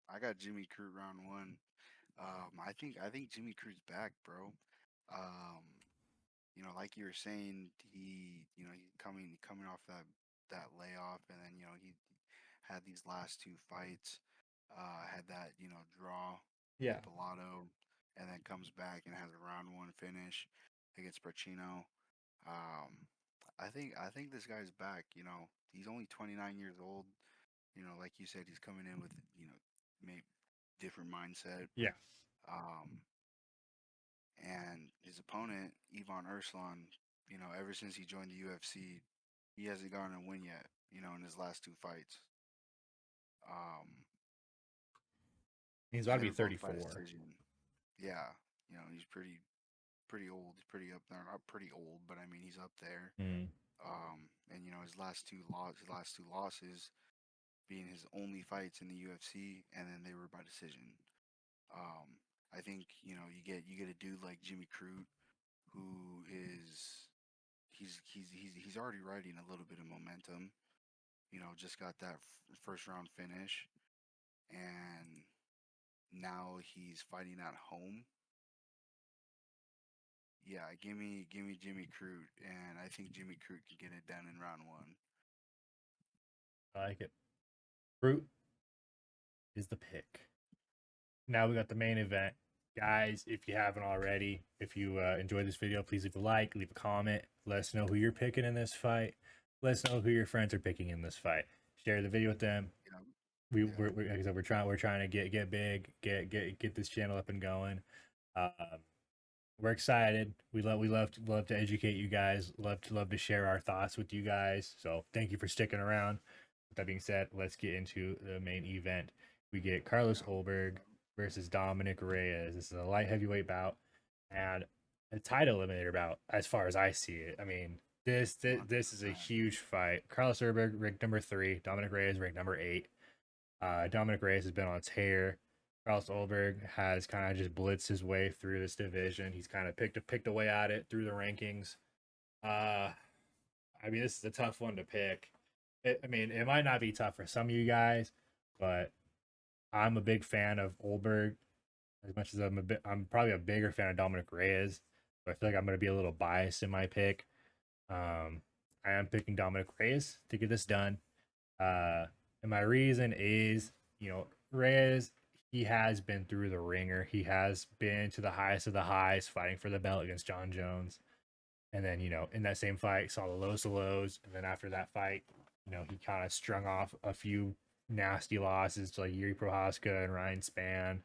[SPEAKER 1] I got Jimmy Crute round one. I think Jimmy Crute's back, bro. Um, like you were saying, he coming off that layoff, and then he had these last two fights, had that draw
[SPEAKER 2] Yeah.
[SPEAKER 1] with Pilato, and then comes back and has a round one finish against Pacino. Um, I think this guy's back. He's only 29 years old. Like you said, he's coming in with maybe different mindset.
[SPEAKER 2] Yeah.
[SPEAKER 1] Um, and his opponent, Ivan Urslan, ever since he joined the UFC, he hasn't gotten a win yet, in his last two fights. Um,
[SPEAKER 2] He's about to be
[SPEAKER 1] they're both by
[SPEAKER 2] 34.
[SPEAKER 1] decision. Yeah, he's pretty old. He's pretty up there. Not pretty old, but I mean he's up there.
[SPEAKER 2] Mm.
[SPEAKER 1] And his last two losses being his only fights in the UFC, and then they were by decision. I think you get a dude like Jimmy Crute who is he's already riding a little bit of momentum. Just got that first round finish. and now he's fighting at home. Yeah, give me Jimmy Crute, and I think Jimmy Crute can get it done in round one.
[SPEAKER 2] I like it. Fruit is the pick. Now we got the main event. Guys, if you haven't already, if you enjoyed this video, please leave a like, leave a comment. Let us know who you're picking in this fight. Let us know who your friends are picking in this fight. Share the video with them.
[SPEAKER 1] Yeah,
[SPEAKER 2] Like I said, we're trying to get big, get this channel up and going. Um, we're excited. We love to educate you guys. Love to share our thoughts with you guys. So thank you for sticking around. With that being said, let's get into the main event. We get Carlos
[SPEAKER 1] yeah,
[SPEAKER 2] Ulberg versus Dominic Reyes. This is a light heavyweight bout and a title eliminator bout, as far as I see it. I mean, this is a
[SPEAKER 1] 100%.
[SPEAKER 2] huge fight. Carlos Ulberg ranked number 3. Dominic Reyes ranked number 8. Dominic Reyes has been on tear. Carlos Ulberg has kind of just blitzed his way through this division. He's kind of picked a way at it through the rankings. Uh, I mean, this is a tough one to pick. I mean, it might not be tough for some of you guys, but I'm a big fan of Ulberg as much as I'm probably a bigger fan of Dominic Reyes. But I feel like I'm going to be a little biased in my pick. I am picking Dominic Reyes to get this done. And my reason is, Reyes, he has been through the ringer. He has been to the highest of the highs, fighting for the belt against John Jones. And then, in that same fight, saw the lowest of lows. And then after that fight, he kind of strung off a few nasty losses to like Yuri Prohaska and Ryan Spann.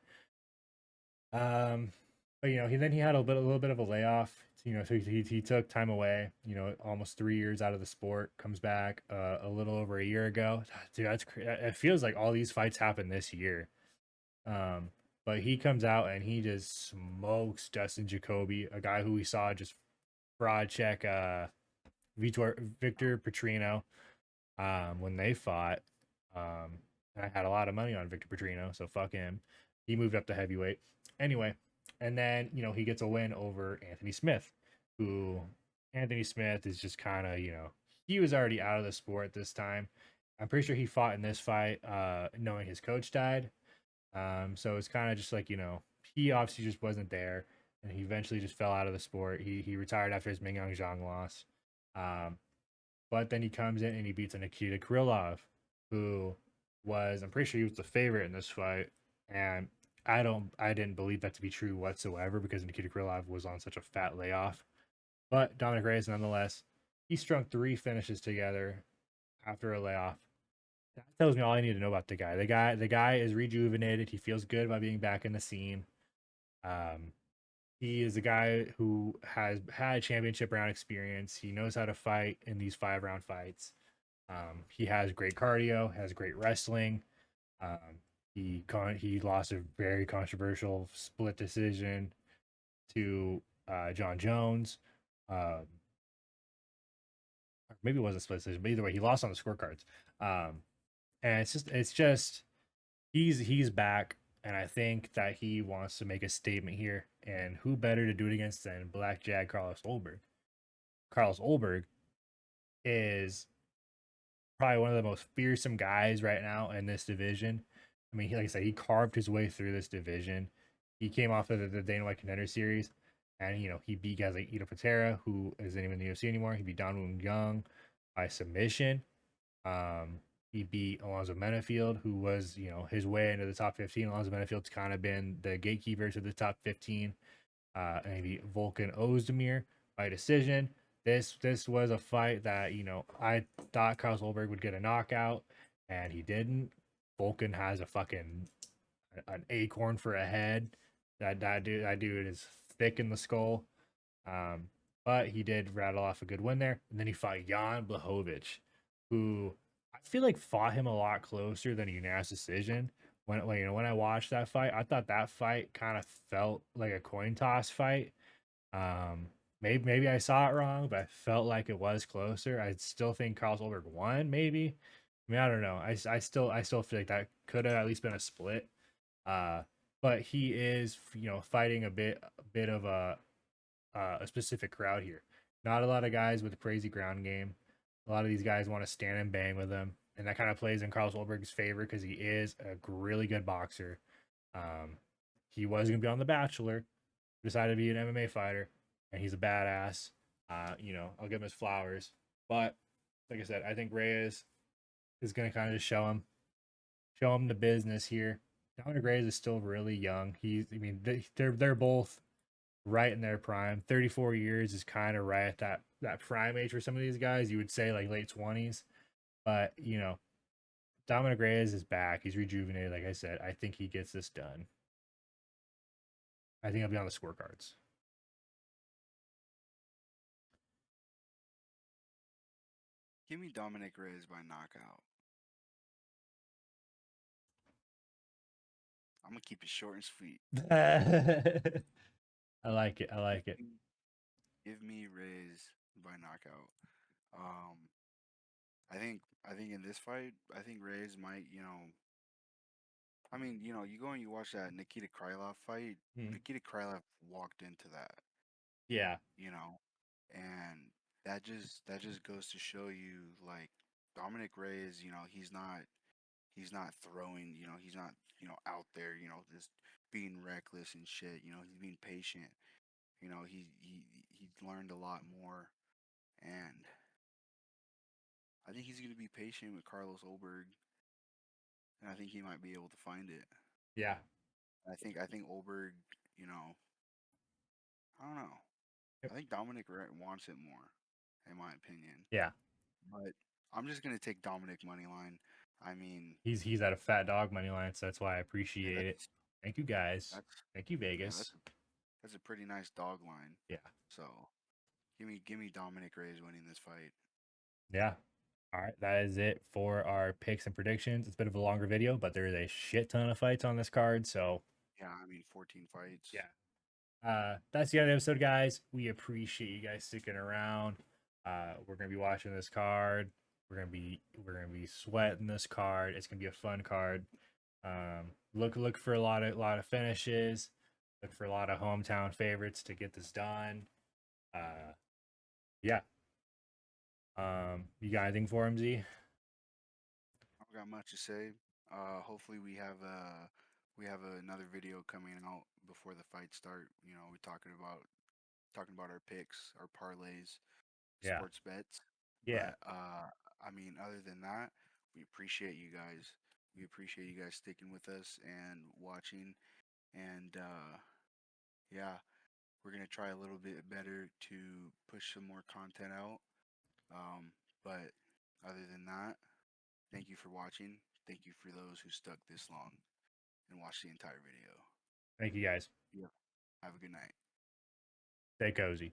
[SPEAKER 2] But he had a little bit of a layoff. So he took time away. Almost 3 years out of the sport. Comes back a little over a year ago. Dude, it feels like all these fights happened this year. But he comes out and he just smokes Dustin Jacoby, a guy who we saw just fraud check Victor Petrino when they fought. I had a lot of money on Victor Petrino, so fuck him. He moved up to heavyweight. Anyway, and then, he gets a win over Anthony Smith, who Anthony Smith is just kind of, he was already out of the sport this time. I'm pretty sure he fought in this fight knowing his coach died. So it's kind of just like, he obviously just wasn't there, and he eventually just fell out of the sport. He retired after his Mingyang Zhang loss. But then he comes in and he beats a Nikita Krylov, who I'm pretty sure he was the favorite in this fight. And I didn't believe that to be true whatsoever because Nikita Krylov was on such a fat layoff. But Dominic Reyes, nonetheless, he strung 3 finishes together after a layoff. That tells me all I need to know about the guy. The guy is rejuvenated. He feels good about being back in the scene. He is a guy who has had championship round experience. He knows how to fight in these 5-round fights. He has great cardio, has great wrestling. He lost a very controversial split decision to John Jones. Maybe it wasn't a split decision, but either way, he lost on the scorecards. And it's just he's back, and I think that he wants to make a statement here. And who better to do it against than Black Jag Carlos Ulberg? Carlos Ulberg is probably one of the most fearsome guys right now in this division. I mean, like I said, he carved his way through this division. He came off of the Dana White Contender Series, and he beat guys like Ito Patera, who isn't even in the UFC anymore. He beat Don Woon Young by submission. He beat Alonzo Menafield, who was, his way into the top 15. Alonzo Menafield's kind of been the gatekeeper to the top 15. And he beat Volkan Ozdemir by decision. This was a fight that, I thought Carlos Ulberg would get a knockout, and he didn't. Volkan has an acorn for a head. That dude is thick in the skull. But he did rattle off a good win there. And then he fought Jan Blachowicz, who I feel like fought him a lot closer than a unanimous decision. When I watched that fight, I thought that fight kind of felt like a coin toss fight. Maybe I saw it wrong, but I felt like it was closer. I still think Carlos Ulberg won. Maybe. I mean, I don't know. I still feel like that could have at least been a split. But he is fighting a bit of a specific crowd here. Not a lot of guys with a crazy ground game. A lot of these guys want to stand and bang with him. and that kind of plays in Carlos Ulberg's favor because he is a really good boxer. Um, he was going to be on The Bachelor, decided to be an MMA fighter, and he's a badass. I'll give him his flowers. But like I said, I think Reyes is going to kind of just show him the business here. Dominic Reyes is still really young. They're both right in their prime. 34 years is kind of right at that prime age for some of these guys. You would say like late 20s, but Dominic Reyes is back. He's rejuvenated. Like I said, I think he gets this done. I think he'll be on the scorecards.
[SPEAKER 1] Give me Dominic Reyes by knockout. I'm gonna keep it short and sweet.
[SPEAKER 2] I like it. I like it.
[SPEAKER 1] Give me Reyes by knockout. Um, I think in this fight, I think Reyes might, you go and you watch that Nikita Krylov fight.
[SPEAKER 2] Hmm.
[SPEAKER 1] Nikita Krylov walked into that,
[SPEAKER 2] Yeah.
[SPEAKER 1] you know, and that just goes to show you like Dominic Reyes, he's not throwing, he's not, out there, just being reckless and shit. He's being patient. He learned a lot more, and I think he's gonna be patient with Carlos Ulberg, and I think he might be able to find it.
[SPEAKER 2] Yeah.
[SPEAKER 1] I think Ulberg, you know, I don't know.
[SPEAKER 2] Yep.
[SPEAKER 1] I think wants it more, in my opinion.
[SPEAKER 2] Yeah.
[SPEAKER 1] But I'm just gonna take Dominic money line. I mean,
[SPEAKER 2] He's at a fat dog money line, so that's why I
[SPEAKER 1] yeah,
[SPEAKER 2] appreciate it.
[SPEAKER 1] that's
[SPEAKER 2] Thank you guys.
[SPEAKER 1] that's
[SPEAKER 2] Thank you,
[SPEAKER 1] yeah,
[SPEAKER 2] Vegas.
[SPEAKER 1] that's a pretty nice dog line.
[SPEAKER 2] Yeah.
[SPEAKER 1] So give me Dominic Reyes winning this fight.
[SPEAKER 2] Yeah. All right. That is it for our picks and predictions. It's a bit of a longer video, but there is a shit ton of fights on this card. So,
[SPEAKER 1] Yeah, 14 fights.
[SPEAKER 2] yeah. That's the end of the episode, guys. We appreciate you guys sticking around. We're gonna be watching this card. We're gonna be sweating this card. It's gonna be a fun card. Look for a lot of finishes. Look for a lot of hometown favorites to get this done. Yeah. You got anything for him, Z?
[SPEAKER 1] I don't got much to say. Hopefully we have another video coming out before the fight start. We're talking about our picks, our parlays,
[SPEAKER 2] Yeah.
[SPEAKER 1] sports bets.
[SPEAKER 2] Yeah.
[SPEAKER 1] But other than that, we appreciate you guys. We appreciate you guys sticking with us and watching. And yeah, we're gonna try a little bit better to push some more content out. But other than that, thank you for watching. Thank you for those who stuck this long and watched the entire video.
[SPEAKER 2] Thank you guys.
[SPEAKER 1] Yeah. Have a good night.
[SPEAKER 2] Stay cozy.